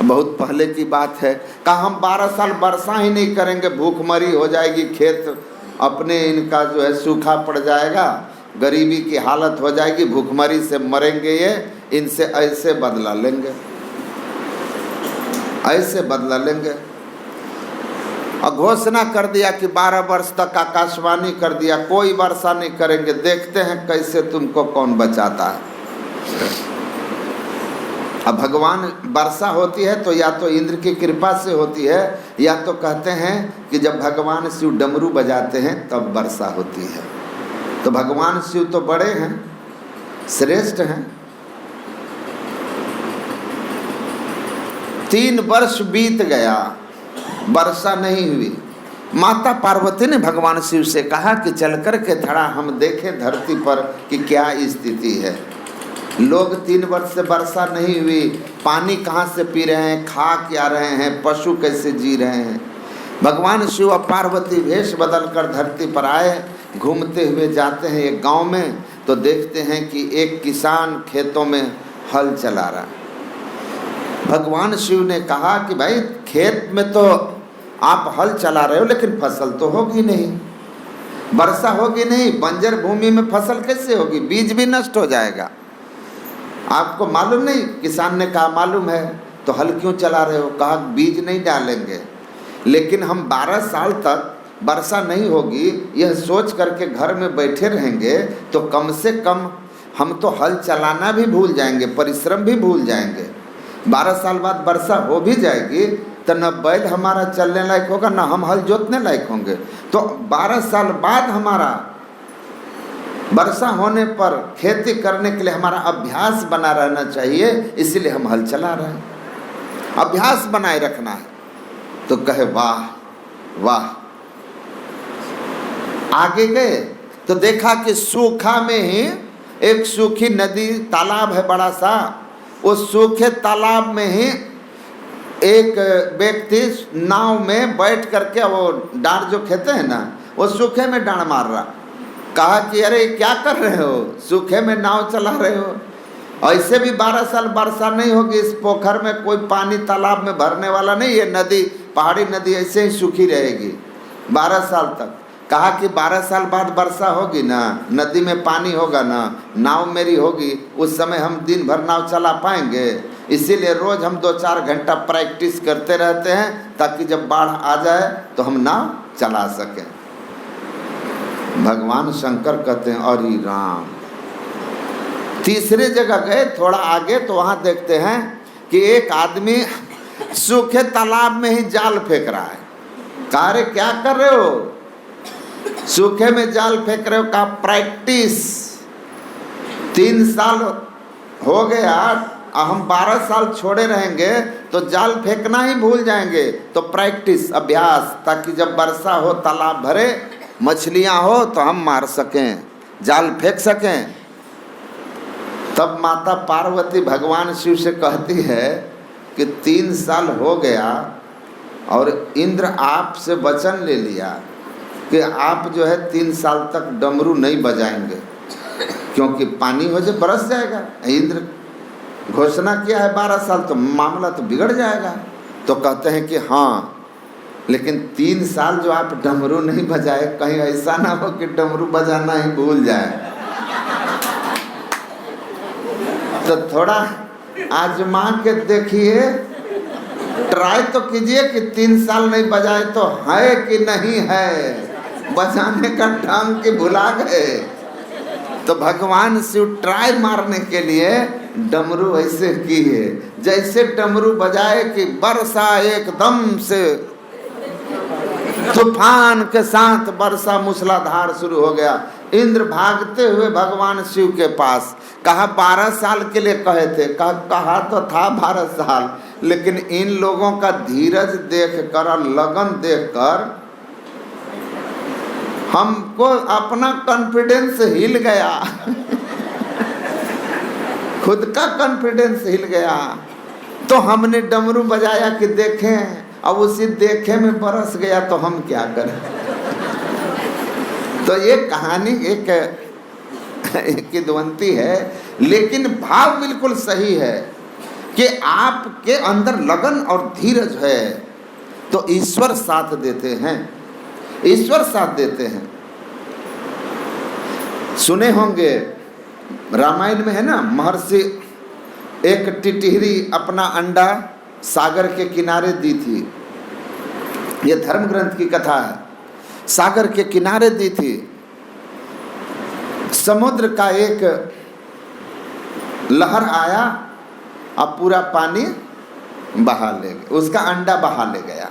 S1: बहुत पहले की बात है। कहा हम 12 साल वर्षा ही नहीं करेंगे, भूखमरी हो जाएगी, खेत अपने इनका जो है सूखा पड़ जाएगा, गरीबी की हालत हो जाएगी, भूखमरी से मरेंगे ये, इनसे ऐसे बदला लेंगे, ऐसे बदला लेंगे। और घोषणा कर दिया कि 12 वर्ष तक आकाशवाणी कर दिया कोई वर्षा नहीं करेंगे, देखते हैं कैसे तुमको कौन बचाता है। अब भगवान वर्षा होती है तो या तो इंद्र की कृपा से होती है, या तो कहते हैं कि जब भगवान शिव डमरू बजाते हैं तब वर्षा होती है। तो भगवान शिव तो बड़े हैं, श्रेष्ठ हैं। 3 वर्ष बीत गया, वर्षा नहीं हुई। माता पार्वती ने भगवान शिव से कहा कि चल कर के थोड़ा हम देखें धरती पर कि क्या स्थिति है। लोग 3 वर्ष से वर्षा नहीं हुई, पानी कहाँ से पी रहे हैं, खा क्या रहे हैं, पशु कैसे जी रहे हैं। भगवान शिव और पार्वती वेश बदल कर धरती पर आए, घूमते हुए जाते हैं एक गांव में, तो देखते हैं कि एक किसान खेतों में हल चला रहा। भगवान शिव ने कहा कि भाई खेत में तो आप हल चला रहे हो लेकिन फसल तो होगी नहीं, वर्षा होगी नहीं, बंजर भूमि में फसल कैसे होगी, बीज भी नष्ट हो जाएगा। आपको मालूम नहीं? किसान ने कहा मालूम है, तो हल क्यों चला रहे हो? कहा बीज नहीं डालेंगे, लेकिन हम 12 साल तक वर्षा नहीं होगी यह सोच करके घर में बैठे रहेंगे तो कम से कम हम तो हल चलाना भी भूल जाएंगे, परिश्रम भी भूल जाएंगे। 12 साल बाद वर्षा हो भी जाएगी तो न बैल हमारा चलने लायक होगा, न हम हल जोतने लायक होंगे। तो 12 साल बाद हमारा वर्षा होने पर खेती करने के लिए हमारा अभ्यास बना रहना चाहिए, इसीलिए हम हल चला रहे हैं, अभ्यास बनाए रखना है। तो कहे वाह वाह। आगे गए तो देखा कि सूखा में ही एक सूखी नदी तालाब है बड़ा सा, उस सूखे तालाब में ही एक व्यक्ति नाव में बैठ करके वो डांड जो खेते हैं ना, वो सूखे में डांड मार रहा। कहा कि अरे क्या कर रहे हो, सूखे में नाव चला रहे हो? ऐसे भी 12 साल वर्षा नहीं होगी, इस पोखर में कोई पानी तालाब में भरने वाला नहीं, ये नदी पहाड़ी नदी ऐसे ही सूखी रहेगी 12 साल तक। कहा कि 12 साल बाद वर्षा होगी ना, नदी में पानी होगा ना, नाव मेरी होगी, उस समय हम दिन भर नाव चला पाएंगे। इसीलिए रोज हम 2-4 घंटा प्रैक्टिस करते रहते हैं ताकि जब बाढ़ आ जाए तो हम नाव चला सकें। भगवान शंकर कहते हैं अरे राम। तीसरे जगह गए थोड़ा आगे तो वहाँ देखते हैं कि एक आदमी सूखे तालाब में ही जाल फेंक रहा है। कहा रे क्या कर रहे हो? सूखे में जाल फेंक रहे हो? कहा प्रैक्टिस। 3 साल हो गया, हम 12 साल छोड़े रहेंगे तो जाल फेंकना ही भूल जाएंगे। तो प्रैक्टिस, अभ्यास, ताकि जब वर्षा हो तालाब भरे, मछलियां हो तो हम मार सकें, जाल फेंक सकें। तब माता पार्वती भगवान शिव से कहती है कि 3 साल हो गया और इंद्र आपसे वचन ले लिया कि आप जो है 3 साल तक डमरू नहीं बजाएंगे, क्योंकि पानी हो जाए बरस जाएगा। इंद्र घोषणा किया है 12 साल, तो मामला तो बिगड़ जाएगा। तो कहते हैं कि हाँ, लेकिन 3 साल जो आप डमरू नहीं बजाए, कहीं ऐसा ना हो कि डमरू बजाना ही भूल जाए। तो थोड़ा आजमा के देखिए, ट्राई तो कीजिए कि 3 साल नहीं बजाए तो है कि नहीं है, बजाने का ढंग की भुला गए। तो भगवान शिव ट्राई मारने के लिए डमरू ऐसे किए, जैसे डमरू बजाए कि वर्षा एकदम से तूफान के साथ वर्षा मूसलाधार शुरू हो गया। इंद्र भागते हुए भगवान शिव के पास। कहा 12 साल के लिए कहे थे, कहा तो था 12 साल, लेकिन इन लोगों का धीरज देखकर और लगन देखकर हमको अपना कॉन्फिडेंस हिल गया। खुद का कॉन्फिडेंस हिल गया। तो हमने डमरू बजाया कि देखें, अब उसी देखे में बरस गया तो हम क्या करें। तो ये कहानी एक किदवंती है, लेकिन भाव बिल्कुल सही है कि आपके अंदर लगन और धीरज है तो ईश्वर साथ देते हैं, ईश्वर साथ देते हैं। सुने होंगे रामायण में है ना, महर्षि एक टिटहरी अपना अंडा सागर के किनारे दी थी। ये धर्म ग्रंथ की कथा है। सागर के किनारे दी थी। समुद्र का एक लहर आया और पूरा पानी बहा ले गया, उसका अंडा बहा ले गया।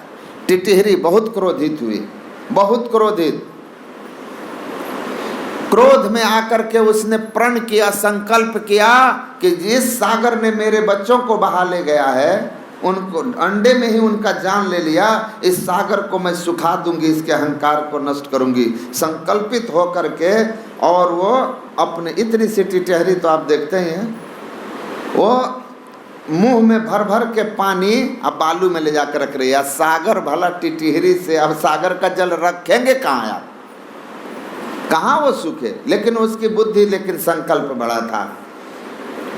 S1: टिटहरी बहुत क्रोधित हुई, बहुत क्रोधित। क्रोध में आकर के उसने प्रण किया, संकल्प किया कि जिस सागर ने मेरे बच्चों को बहा ले गया है, उनको अंडे में ही उनका जान ले लिया, इस सागर को मैं सुखा दूंगी, इसके अहंकार को नष्ट करूंगी। संकल्पित हो करके, और वो अपने इतनी सी टिटहरी तो आप देखते ही हैं, वो मुंह में भर भर के पानी अब बालू में ले जाकर रख रही है। सागर भला टिटहरी से, अब सागर का जल रखेंगे कहाँ आप, कहाँ वो सूखे। लेकिन उसकी बुद्धि, लेकिन संकल्प बड़ा था।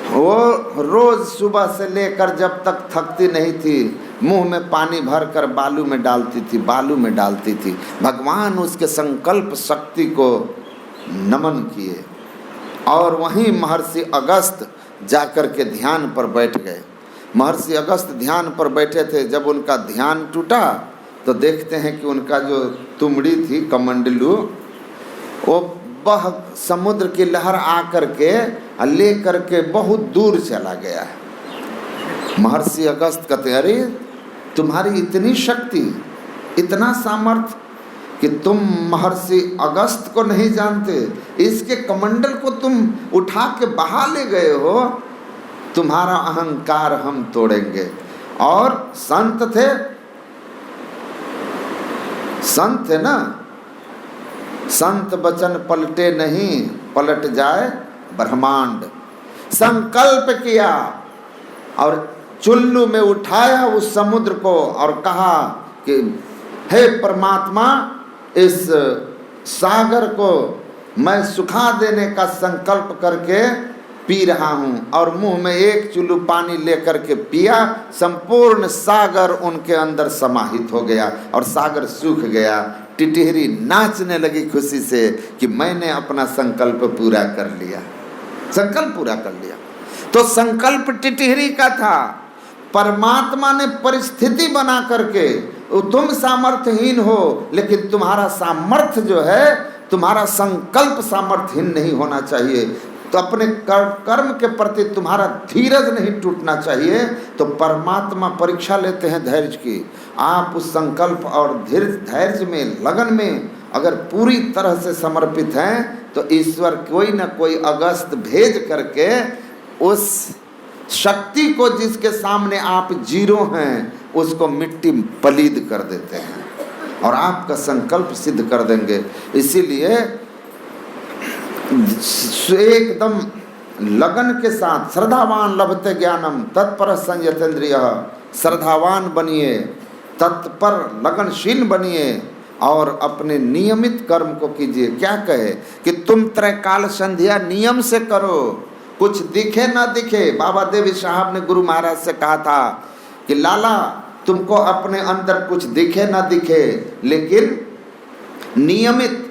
S1: वो रोज सुबह से लेकर जब तक थकती नहीं थी, मुंह में पानी भर कर बालू में डालती थी, बालू में डालती थी। भगवान उसके संकल्प शक्ति को नमन किए और वहीं महर्षि अगस्त जाकर के ध्यान पर बैठ गए। महर्षि अगस्त ध्यान पर बैठे थे। जब उनका ध्यान टूटा तो देखते हैं कि उनका जो तुमड़ी थी, कमंडलू, वो बह समुद्र की लहर आकर के ले करके बहुत दूर चला गया है। महर्षि अगस्त कहते, अरे तुम्हारी इतनी शक्ति, इतना सामर्थ्य कि तुम महर्षि अगस्त को नहीं जानते, इसके कमंडल को तुम उठा के बहा ले गए हो, तुम्हारा अहंकार हम तोड़ेंगे। और संत थे ना, संत वचन पलटे नहीं, पलट जाए ब्रह्मांड। संकल्प किया और चुल्लू में उठाया उस समुद्र को और कहा कि हे परमात्मा, इस सागर को मैं सुखा देने का संकल्प करके पी रहा हूँ। और मुंह में एक चुल्लू पानी लेकर के पिया, संपूर्ण सागर उनके अंदर समाहित हो गया और सागर सूख गया। टिटहरी नाचने लगी खुशी से कि मैंने अपना संकल्प पूरा कर लिया, संकल्प पूरा कर लिया। तो संकल्प टिटहरी का था, परमात्मा ने परिस्थिति बना करके, तुम सामर्थ्यहीन हो लेकिन तुम्हारा सामर्थ्य जो है, तुम्हारा संकल्प सामर्थ्यहीन नहीं होना चाहिए। तो अपने कर्म के प्रति तुम्हारा धीरज नहीं टूटना चाहिए। तो परमात्मा परीक्षा लेते हैं धैर्य की। आप उस संकल्प और धैर्य में, लगन में अगर पूरी तरह से समर्पित हैं तो ईश्वर कोई न कोई अगस्त भेज करके उस शक्ति को, जिसके सामने आप जीरो हैं, उसको मिट्टी पलीद कर देते हैं और आपका संकल्प सिद्ध कर देंगे। इसीलिए एकदम लगन के साथ, श्रद्धावान लभते ज्ञानम तत्पर संयतेन्द्रिय, श्रद्धावान बनिए, तत्पर लगनशील बनिए और अपने नियमित कर्म को कीजिए। क्या कहे कि तुम त्रैकाल संध्या नियम से करो, कुछ दिखे ना दिखे। बाबा देवी साहब ने गुरु महाराज से कहा था कि लाला, तुमको अपने अंदर कुछ दिखे ना दिखे, लेकिन नियमित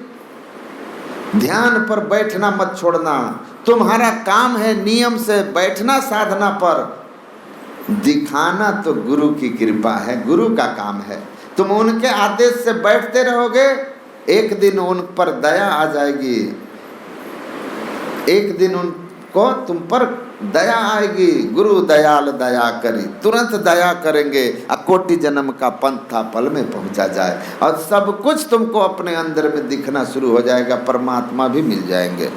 S1: ध्यान पर बैठना मत छोड़ना। तुम्हारा काम है नियम से बैठना साधना पर, दिखाना तो गुरु की कृपा है, गुरु का काम है। तुम उनके आदेश से बैठते रहोगे, एक दिन उन पर दया आ जाएगी, एक दिन उनको तुम पर दया आएगी। गुरु दयाल दया करी, तुरंत दया करेंगे, अकोटि जन्म का पंथा पल में पहुंचा जाए और सब कुछ तुमको अपने अंदर में दिखना शुरू हो जाएगा, परमात्मा भी मिल जाएंगे।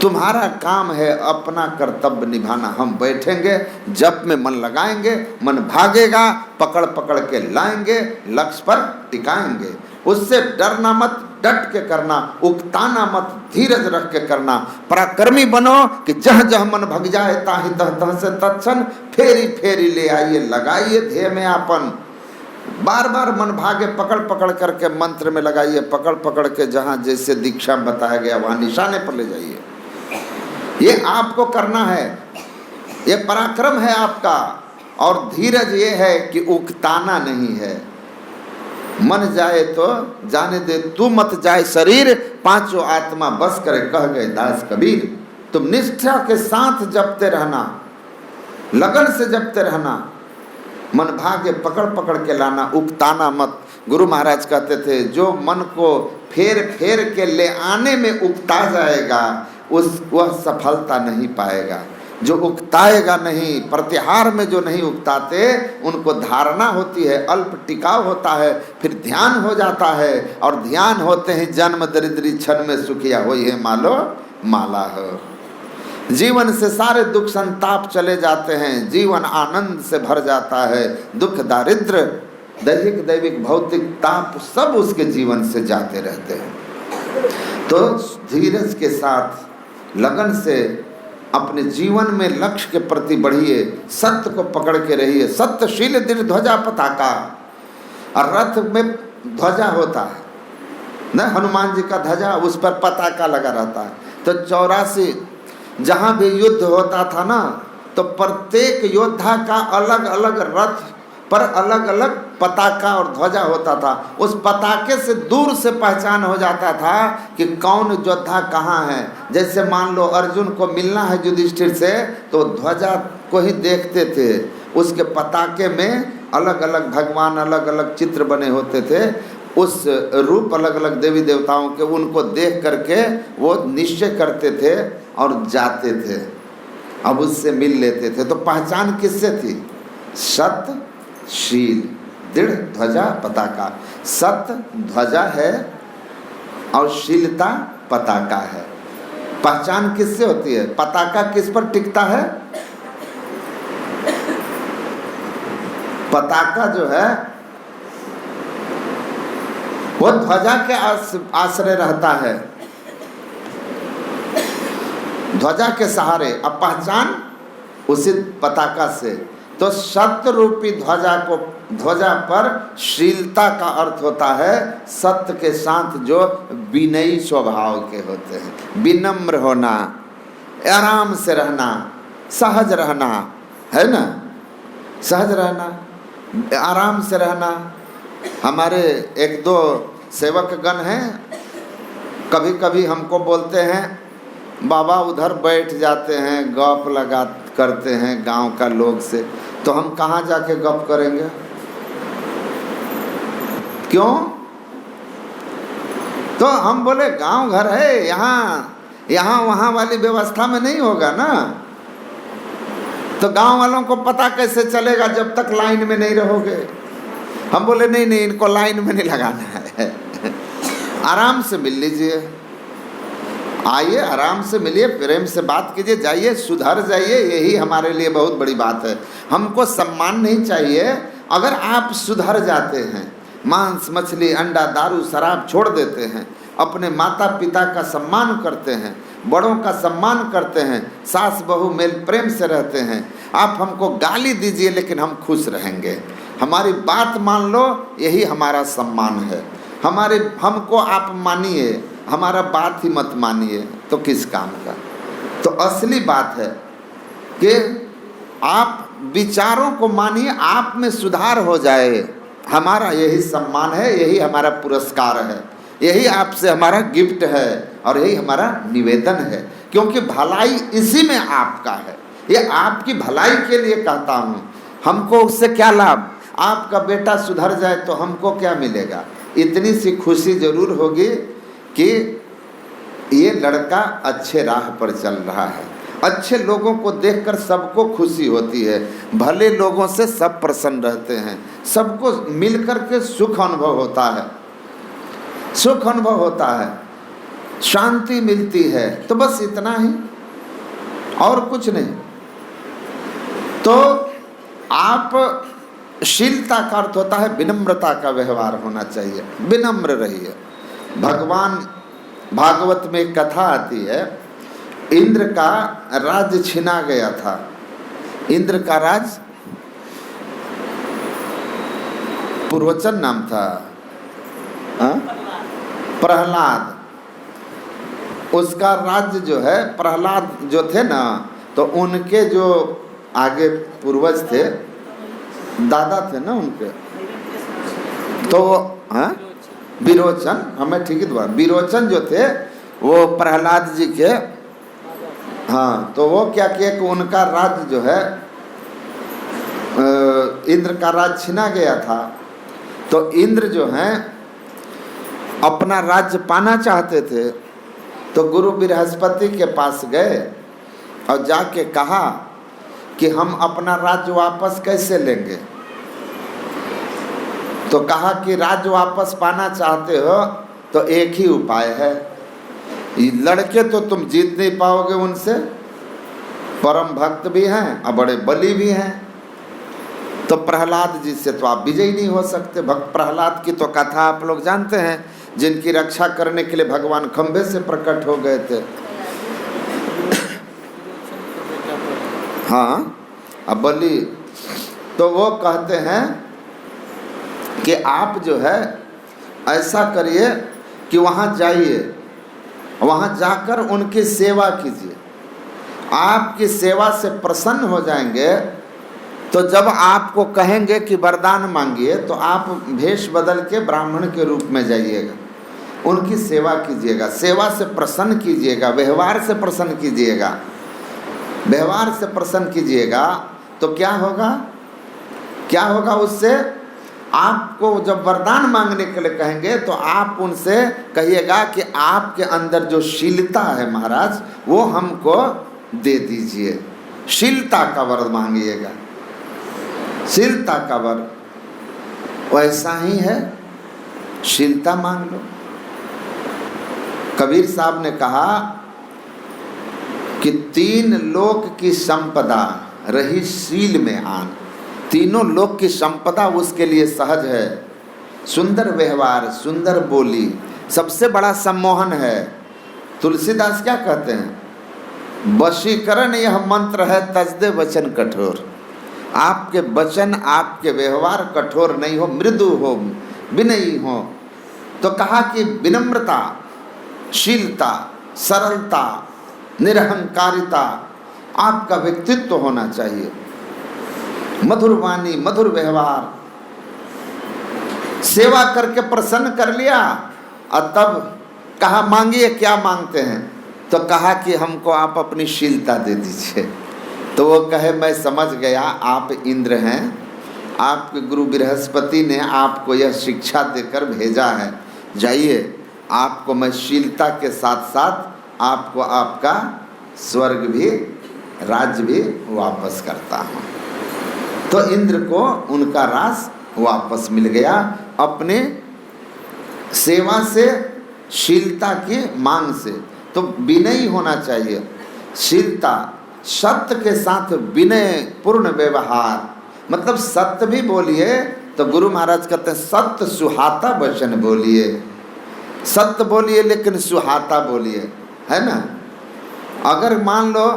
S1: तुम्हारा काम है अपना कर्तव्य निभाना। हम बैठेंगे, जप में मन लगाएंगे, मन भागेगा, पकड़ पकड़ के लाएंगे, लक्ष्य पर टिकाएंगे। उससे डरना मत, डट के करना, उकताना मत, धीरज रख के करना। पराक्रमी बनो कि जह जह मन भग जाए ताहि तह तह से तत्क्षण फेरी फेरी ले आइए, लगाइए ध्येय में आपन। बार बार मन भागे, पकड़ पकड़ करके मंत्र में लगाइए, पकड़ पकड़ के जहाँ जैसे दीक्षा बताया गया वहाँ निशाने पर ले जाइए। ये आपको करना है, ये पराक्रम है आपका। और धीरज ये है कि उकताना नहीं है। मन जाए तो जाने दे, तू मत जाए शरीर, पांचों आत्मा बस करे, कह गए दास कबीर। तुम निष्ठा के साथ जपते रहना, लगन से जपते रहना, मन भागे पकड़ पकड़ के लाना, उकताना मत। गुरु महाराज कहते थे, जो मन को फेर फेर के ले आने में उकता जाएगा वह सफलता नहीं पाएगा। जो उकताएगा नहीं, प्रतिहार में जो नहीं उकताते, उनको धारणा होती है, अल्प टिकाव होता है, फिर ध्यान हो जाता है। और ध्यान होते हैं जन्म दरिद्री क्षण में सुखिया होई है मालो माला हो। जीवन से सारे दुख संताप चले जाते हैं, जीवन आनंद से भर जाता है। दुख दारिद्र दैहिक दैविक भौतिक ताप सब उसके जीवन से जाते रहते हैं। तो धीरज के साथ लगन से अपने जीवन में लक्ष्य के प्रति बढ़िए, सत्य को पकड़ के रहिए। सत्यशील दृढ़ ध्वजा पताका, और रथ में ध्वजा होता है न, हनुमान जी का ध्वजा, उस पर पताका लगा रहता है। तो 84 जहाँ भी युद्ध होता था ना, तो प्रत्येक योद्धा का अलग अलग रथ पर अलग अलग पताका और ध्वजा होता था। उस पताके से दूर से पहचान हो जाता था कि कौन योद्धा कहाँ है। जैसे मान लो अर्जुन को मिलना है युधिष्ठिर से, तो ध्वजा को ही देखते थे। उसके पताके में अलग अलग भगवान, अलग अलग चित्र बने होते थे, उस रूप अलग अलग देवी देवताओं के, उनको देख करके वो निश्चय करते थे और जाते थे, अब उससे मिल लेते थे। तो पहचान किससे थी? सत्य, शील, दृढ़ ध्वजा पताका। सत्य ध्वजा है और शीलता पताका है। पहचान किससे होती है? पताका किस पर टिकता है? पताका जो है वो ध्वजा के आश्रय रहता है, ध्वजा के सहारे। अब पहचान उसी पताका से। तो सत्य रूपी ध्वजा पर शीलता का अर्थ होता है सत्य के साथ जो विनयी स्वभाव के होते हैं, विनम्र होना, आराम से रहना, सहज रहना, है ना, सहज रहना, आराम से रहना। हमारे एक दो सेवक गण हैं, कभी कभी हमको बोलते हैं बाबा उधर बैठ जाते हैं, गप लगा करते हैं गांव का लोग से। तो हम कहाँ जाके गप करेंगे? क्यों? तो हम बोले गांव घर है, यहाँ वहाँ वाली व्यवस्था में नहीं होगा ना। तो गांव वालों को पता कैसे चलेगा जब तक लाइन में नहीं रहोगे? हम बोले नहीं नहीं, इनको लाइन में नहीं लगाना है, आराम से मिल लीजिए, आइए आराम से मिलिए, प्रेम से बात कीजिए, जाइए सुधर जाइए, यही हमारे लिए बहुत बड़ी बात है। हमको सम्मान नहीं चाहिए। अगर आप सुधर जाते हैं, मांस मछली अंडा दारू शराब छोड़ देते हैं, अपने माता पिता का सम्मान करते हैं, बड़ों का सम्मान करते हैं, सास बहू मेल प्रेम से रहते हैं, आप हमको गाली दीजिए लेकिन हम खुश रहेंगे, हमारी बात मान लो, यही हमारा सम्मान है। हमको आप मानिए, हमारा बात ही मत मानिए, तो किस काम का। तो असली बात है कि आप विचारों को मानिए, आप में सुधार हो जाए, हमारा यही सम्मान है, यही हमारा पुरस्कार है, यही आपसे हमारा गिफ्ट है और यही हमारा निवेदन है। क्योंकि भलाई इसी में आपका है, ये आपकी भलाई के लिए कहता हूँ। हमको उससे क्या लाभ? आपका बेटा सुधर जाए तो हमको क्या मिलेगा? इतनी सी खुशी जरूर होगी कि ये लड़का अच्छे राह पर चल रहा है। अच्छे लोगों को देखकर सबको खुशी होती है, भले लोगों से सब प्रसन्न रहते हैं, सबको मिलकर के सुख अनुभव होता है, सुख अनुभव होता है, शांति मिलती है। तो बस इतना ही, और कुछ नहीं। तो आप शीलता का अर्थ होता है विनम्रता का व्यवहार होना चाहिए, विनम्र रहिए। भगवान भागवत में एक कथा आती है, इंद्र का राज्य छीना गया था। इंद्र का राज, पुरोचन नाम था, प्रहलाद, उसका राज्य जो है, प्रहलाद जो थे ना, तो उनके जो आगे पूर्वज थे, दादा थे ना उनके, तो विरोचन, हमें ठीक है, विरोचन जो थे वो प्रहलाद जी के, हाँ, तो वो क्या किया कि उनका राज्य जो है, इंद्र का राज्य छीना गया था। तो इंद्र जो हैं अपना राज्य पाना चाहते थे, तो गुरु बृहस्पति के पास गए और जाके कहा कि हम अपना राज्य वापस कैसे लेंगे। तो कहा कि राज्य वापस पाना चाहते हो तो एक ही उपाय है, लड़के तो तुम जीत नहीं पाओगे उनसे, परम भक्त भी हैं और बड़े बली भी हैं, तो प्रहलाद जी से तो आप विजयी नहीं हो सकते। भक्त प्रहलाद की तो कथा आप लोग जानते हैं, जिनकी रक्षा करने के लिए भगवान खंभे से प्रकट हो गए थे। हाँ, अब बली, तो वो कहते हैं कि आप जो है ऐसा करिए कि वहाँ जाइए, वहाँ जाकर उनकी सेवा कीजिए, आपकी सेवा से प्रसन्न हो जाएंगे तो जब आपको कहेंगे कि वरदान मांगिए तो आप भेष बदल के ब्राह्मण के रूप में जाइएगा, उनकी सेवा कीजिएगा, सेवा से प्रसन्न कीजिएगा, व्यवहार से प्रसन्न कीजिएगा। व्यवहार से प्रसन्न कीजिएगा तो क्या होगा, क्या होगा उससे? आपको जब वरदान मांगने के लिए कहेंगे तो आप उनसे कहिएगा कि आपके अंदर जो शीलता है महाराज वो हमको दे दीजिए। शीलता का वर मांगिएगा, शीलता का वर। वैसा ही है, शीलता मांग लो। कबीर साहब ने कहा कि 3 लोक की संपदा रही शील में आन। तीनों लोक की संपदा उसके लिए सहज है। सुंदर व्यवहार, सुंदर बोली सबसे बड़ा सम्मोहन है। तुलसीदास क्या कहते हैं? वशीकरण यह मंत्र है, तजदे वचन कठोर। आपके वचन, आपके व्यवहार कठोर नहीं हो, मृदु हो, विनयी हो। तो कहा कि विनम्रता, शीलता, सरलता, निरहंकारिता आपका व्यक्तित्व होना चाहिए। मधुर वाणी, मधुर व्यवहार, सेवा करके प्रसन्न कर लिया। और तब कहा मांगिए, क्या मांगते हैं? तो कहा कि हमको आप अपनी शीलता दे दीजिए। तो वो कहे मैं समझ गया, आप इंद्र हैं, आपके गुरु बृहस्पति ने आपको यह शिक्षा देकर भेजा है, जाइए आपको मैं शीलता के साथ साथ आपको आपका स्वर्ग भी, राज्य भी वापस करता हूँ। तो इंद्र को उनका राज वापस मिल गया अपने सेवा से, शीलता की मांग से। तो विनयी होना चाहिए, शीलता, सत्य के साथ विनय पूर्ण व्यवहार। मतलब सत्य भी बोलिए, तो गुरु महाराज कहते हैं सत्य सुहाता वचन बोलिए। सत्य बोलिए लेकिन सुहाता बोलिए, है ना। अगर मान लो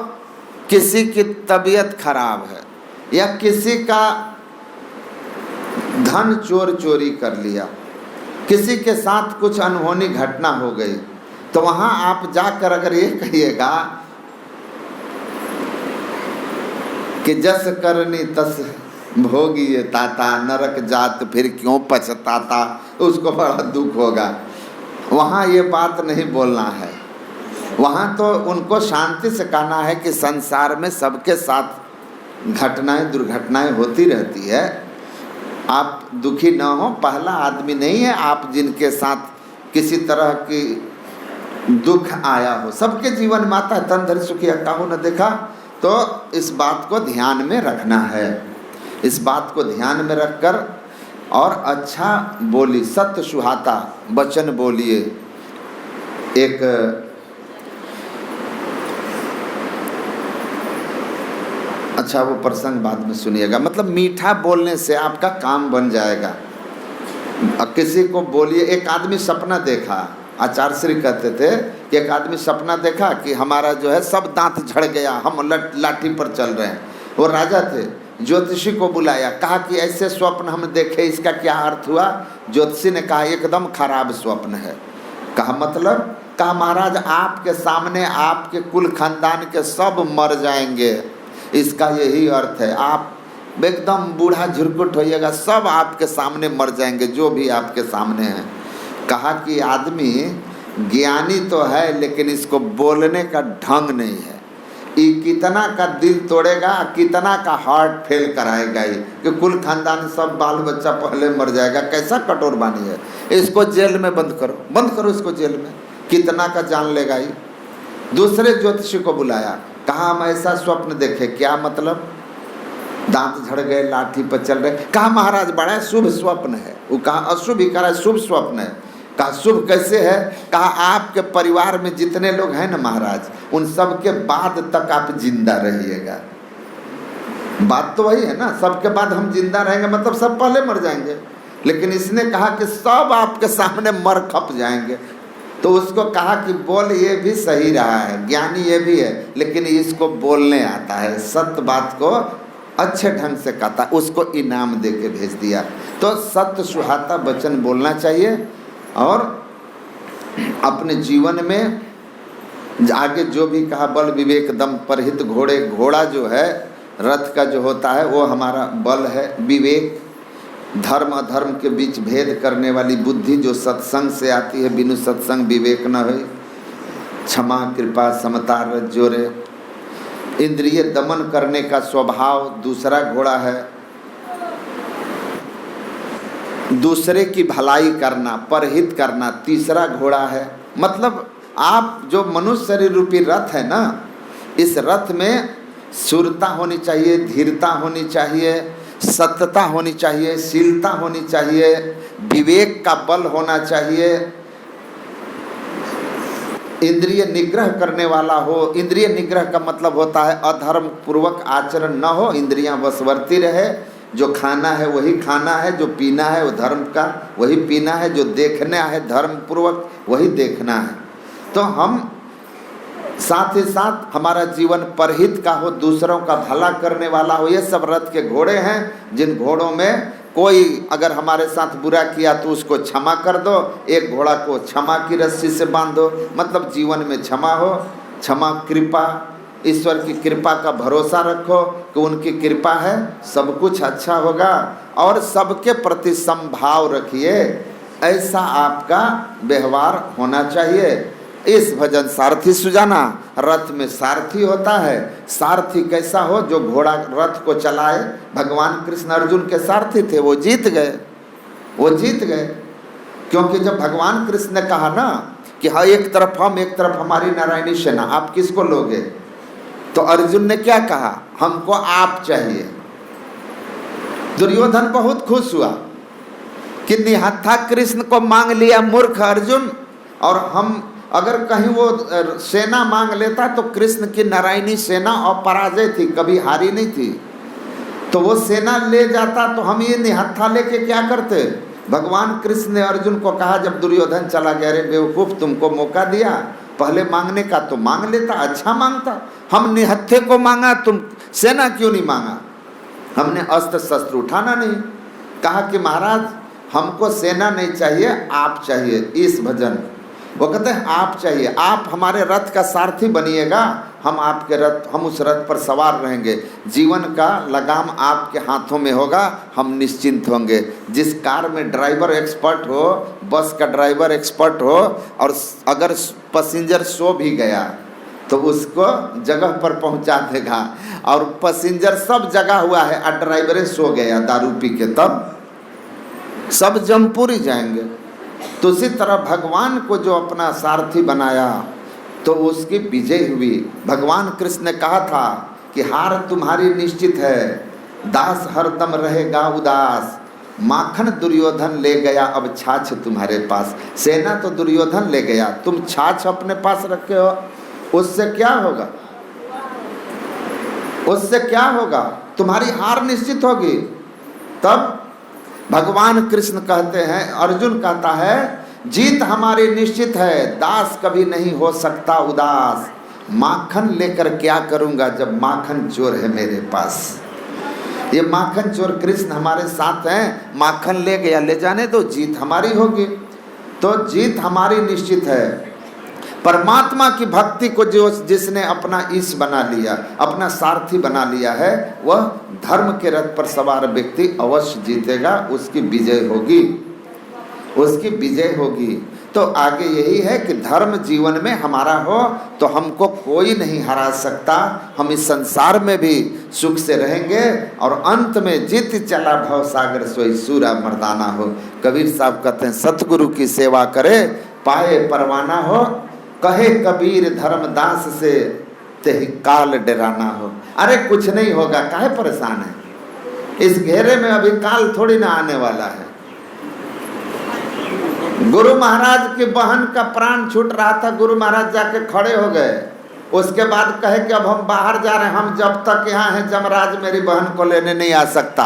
S1: किसी की तबीयत खराब है या किसी का धन चोरी कर लिया, किसी के साथ कुछ अनहोनी घटना हो गई, तो वहाँ आप जाकर अगर ये कहिएगा कि जस करनी तस भोगी ये ताता, नरक जात फिर क्यों पछताता, उसको बड़ा दुख होगा। वहाँ ये बात नहीं बोलना है। वहाँ तो उनको शांति से कहना है कि संसार में सबके साथ घटनाएं, दुर्घटनाएं होती रहती है, आप दुखी न हो। पहला आदमी नहीं है आप जिनके साथ किसी तरह की दुख आया हो। सबके जीवन में आता है, तन धरि सुखी काहू न देखा। तो इस बात को ध्यान में रखना है, इस बात को ध्यान में रखकर और अच्छा बोली, सत्य सुहाता वचन बोलिए। एक अच्छा वो प्रसंग बाद में सुनिएगा। मतलब मीठा बोलने से आपका काम बन जाएगा। किसी को बोलिए, एक आदमी सपना देखा, आचार्य श्री कहते थे कि एक आदमी सपना देखा कि हमारा जो है सब दांत झड़ गया, हम लाठी पर चल रहे हैं। वो राजा थे, ज्योतिषी को बुलाया, कहा कि ऐसे स्वप्न हम देखे, इसका क्या अर्थ हुआ? ज्योतिषी ने कहा एकदम खराब स्वप्न है। कहा मतलब? कहा महाराज आपके सामने आपके कुल खानदान के सब मर जाएंगे, इसका यही अर्थ है। आप एकदम बूढ़ा झुरकुट होइएगा, सब आपके सामने मर जाएंगे जो भी आपके सामने हैं। कहा कि आदमी ज्ञानी तो है लेकिन इसको बोलने का ढंग नहीं है। ये कितना का दिल तोड़ेगा, कितना का हार्ट फेल कराएगा ये, कि कुल खानदान सब बाल बच्चा पहले मर जाएगा। कैसा कठोर वाणी है। इसको जेल में बंद करो, बंद करो इसको जेल में, कितना का जान लेगा ये। दूसरे ज्योतिषी को बुलाया, कहा हम ऐसा स्वप्न देखे, क्या मतलब? दांत झड़ गए, लाठी पर चल रहे। कहा महाराज बड़ा शुभ स्वप्न है। वो कहा अशुभ ही करा, शुभ स्वप्न है। कहा शुभ कैसे है? कहा आपके परिवार में जितने लोग हैं ना महाराज, उन सब के बाद तक आप जिंदा रहिएगा। बात तो वही है ना, सबके बाद हम जिंदा रहेंगे मतलब सब पहले मर जाएंगे। लेकिन इसने कहा कि सब आपके सामने मर खप जाएंगे। तो उसको कहा कि बोल, ये भी सही रहा है, ज्ञानी ये भी है, लेकिन इसको बोलने आता है, सत्य बात को अच्छे ढंग से कहता, उसको इनाम दे के भेज दिया। तो सत्य सुहाता वचन बोलना चाहिए। और अपने जीवन में आगे जो भी कहा, बल विवेक दम परहित घोड़े, घोड़ा जो है रथ का जो होता है वो हमारा बल है। विवेक, धर्म अधर्म के बीच भेद करने वाली बुद्धि जो सत्संग से आती है, बिनु सत्संग विवेक न हो। क्षमा कृपा समता रज जोरे। इंद्रिय दमन करने का स्वभाव दूसरा घोड़ा है। दूसरे की भलाई करना, परहित करना तीसरा घोड़ा है। मतलब आप जो मनुष्य शरीर रूपी रथ है ना, इस रथ में शूरता होनी चाहिए, धीरता होनी चाहिए, सत्यता होनी चाहिए, शीलता होनी चाहिए, विवेक का बल होना चाहिए, इंद्रिय निग्रह करने वाला हो। इंद्रिय निग्रह का मतलब होता है अधर्म पूर्वक आचरण न हो, इंद्रियां वशवर्ती रहे। जो खाना है वही खाना है, जो पीना है वो धर्म का वही पीना है, जो देखना है धर्म पूर्वक वही देखना है। तो हम साथ ही साथ हमारा जीवन परहित का हो, दूसरों का भला करने वाला हो। ये सब रथ के घोड़े हैं, जिन घोड़ों में कोई अगर हमारे साथ बुरा किया तो उसको क्षमा कर दो। एक घोड़ा को क्षमा की रस्सी से बांधो, मतलब जीवन में क्षमा हो, क्षमा कृपा, ईश्वर की कृपा का भरोसा रखो कि उनकी कृपा है, सब कुछ अच्छा होगा। और सबके प्रति समभाव रखिए, ऐसा आपका व्यवहार होना चाहिए। इस भजन सारथी सुजाना, रथ में सारथी होता है। सारथी कैसा हो? जो घोड़ा रथ को चलाए। भगवान कृष्ण अर्जुन के सारथी थे, वो जीत गए, वो जीत गए। क्योंकि जब भगवान कृष्ण ने कहा ना कि हाँ एक तरफ हम एक तरफ हमारी नारायणी सेना, आप किसको लोगे? तो अर्जुन ने क्या कहा? हमको आप चाहिए। दुर्योधन बहुत खुश हुआ कि निहत्था कृष्ण को मांग लिया मूर्ख अर्जुन। और हम अगर कहीं वो सेना मांग लेता तो कृष्ण की नारायणी सेना अपराजय थी, कभी हारी नहीं थी, तो वो सेना ले जाता तो हम ये निहत्था लेके क्या करते? भगवान कृष्ण ने अर्जुन को कहा जब दुर्योधन चला गया, अरे बेवकूफ, तुमको मौका दिया पहले मांगने का तो मांग लेता, अच्छा मांगता। हम निहत्थे को मांगा, तुम सेना क्यों नहीं मांगा? हमने अस्त्र शस्त्र उठाना नहीं। कहा कि महाराज हमको सेना नहीं चाहिए, आप चाहिए। इस भजन वो कहते हैं आप चाहिए, आप हमारे रथ का सारथी बनिएगा, हम आपके रथ, हम उस रथ पर सवार रहेंगे। जीवन का लगाम आपके हाथों में होगा, हम निश्चिंत होंगे। जिस कार में ड्राइवर एक्सपर्ट हो, बस का ड्राइवर एक्सपर्ट हो, और अगर पैसेंजर सो भी गया तो उसको जगह पर पहुंचा देगा। और पैसेंजर सब जगा हुआ है और ड्राइवर सो गया दारू पी के, तब सब जमपुरी जाएंगे। तो उसी तरह भगवान को जो अपना सारथी बनाया तो उसकी विजय हुई। भगवान कृष्ण ने कहा था कि हार तुम्हारी निश्चित है, दास हरदम रहेगा उदास। माखन दुर्योधन ले गया, अब छाछ तुम्हारे पास। सेना तो दुर्योधन ले गया, तुम छाछ अपने पास रखे हो, उससे क्या होगा? उससे क्या होगा? तुम्हारी हार निश्चित होगी। तब भगवान कृष्ण कहते हैं, अर्जुन कहता है जीत हमारी निश्चित है, दास कभी नहीं हो सकता उदास। माखन लेकर क्या करूंगा जब माखन चोर है मेरे पास। ये माखन चोर कृष्ण हमारे साथ हैं, माखन ले गया, ले जाने दो, जीत हमारी होगी। तो जीत हमारी निश्चित है। परमात्मा की भक्ति को जो जिसने अपना ईश बना लिया, अपना सारथी बना लिया है, वह धर्म के रथ पर सवार व्यक्ति अवश्य जीतेगा, उसकी विजय होगी, उसकी विजय होगी। तो आगे यही है कि धर्म जीवन में हमारा हो तो हमको कोई नहीं हरा सकता। हम इस संसार में भी सुख से रहेंगे और अंत में जीत चला भव सागर सोई सूरा मर्दाना हो। कबीर साहब कहते हैं सतगुरु की सेवा करे पाए परवाना हो, कहे कबीर धर्मदास से तेहि काल डराना हो। अरे कुछ नहीं होगा, काहे परेशान है? इस घेरे में अभी काल थोड़ी ना आने वाला है। गुरु महाराज की बहन का प्राण छूट रहा था, गुरु महाराज जाके खड़े हो गए। उसके बाद कहे कि अब हम बाहर जा रहे हैं, हम जब तक यहाँ हैं जमराज मेरी बहन को लेने नहीं आ सकता,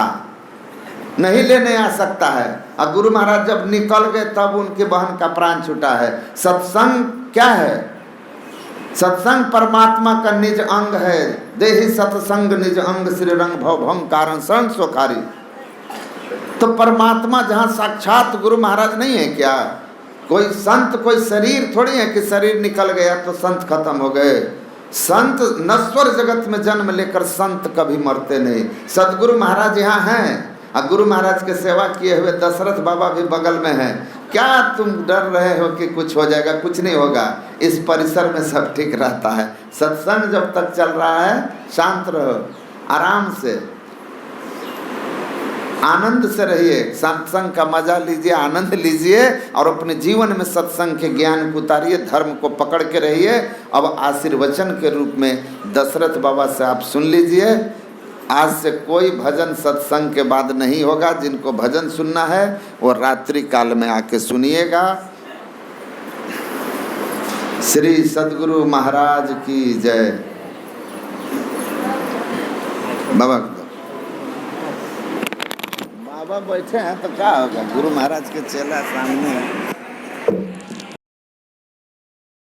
S1: नहीं लेने आ सकता है। और गुरु महाराज जब निकल गए तब उनकी बहन का प्राण छूटा है। सत्संग क्या है? सत्संग परमात्मा का निज अंग है। देहि सत्संग निज अंग श्री रंग भव भंग कारण शरण सोखारी। तो परमात्मा जहाँ साक्षात गुरु महाराज नहीं है क्या? कोई संत, कोई शरीर थोड़ी है कि शरीर निकल गया तो संत खत्म हो गए। संत नश्वर जगत में जन्म लेकर संत कभी मरते नहीं। सदगुरु महाराज यहाँ हैं और गुरु महाराज के सेवा किए हुए दशरथ बाबा भी बगल में हैं। क्या तुम डर रहे हो कि कुछ हो जाएगा? कुछ नहीं होगा, इस परिसर में सब ठीक रहता है। सत्संग जब तक चल रहा है शांत रहो, आराम से आनंद से रहिए, सत्संग का मजा लीजिए, आनंद लीजिए और अपने जीवन में सत्संग के ज्ञान को उतारिए, धर्म को पकड़ के रहिए। अब आशीर्वचन के रूप में दशरथ बाबा से आप सुन लीजिए, आज से कोई भजन सत्संग के बाद नहीं होगा। जिनको भजन सुनना है वो रात्रि काल में आके सुनिएगा। श्री सद्गुरु महाराज की जय। बाबा बाबा बैठे हैं तो क्या होगा, गुरु महाराज के चेला सामने।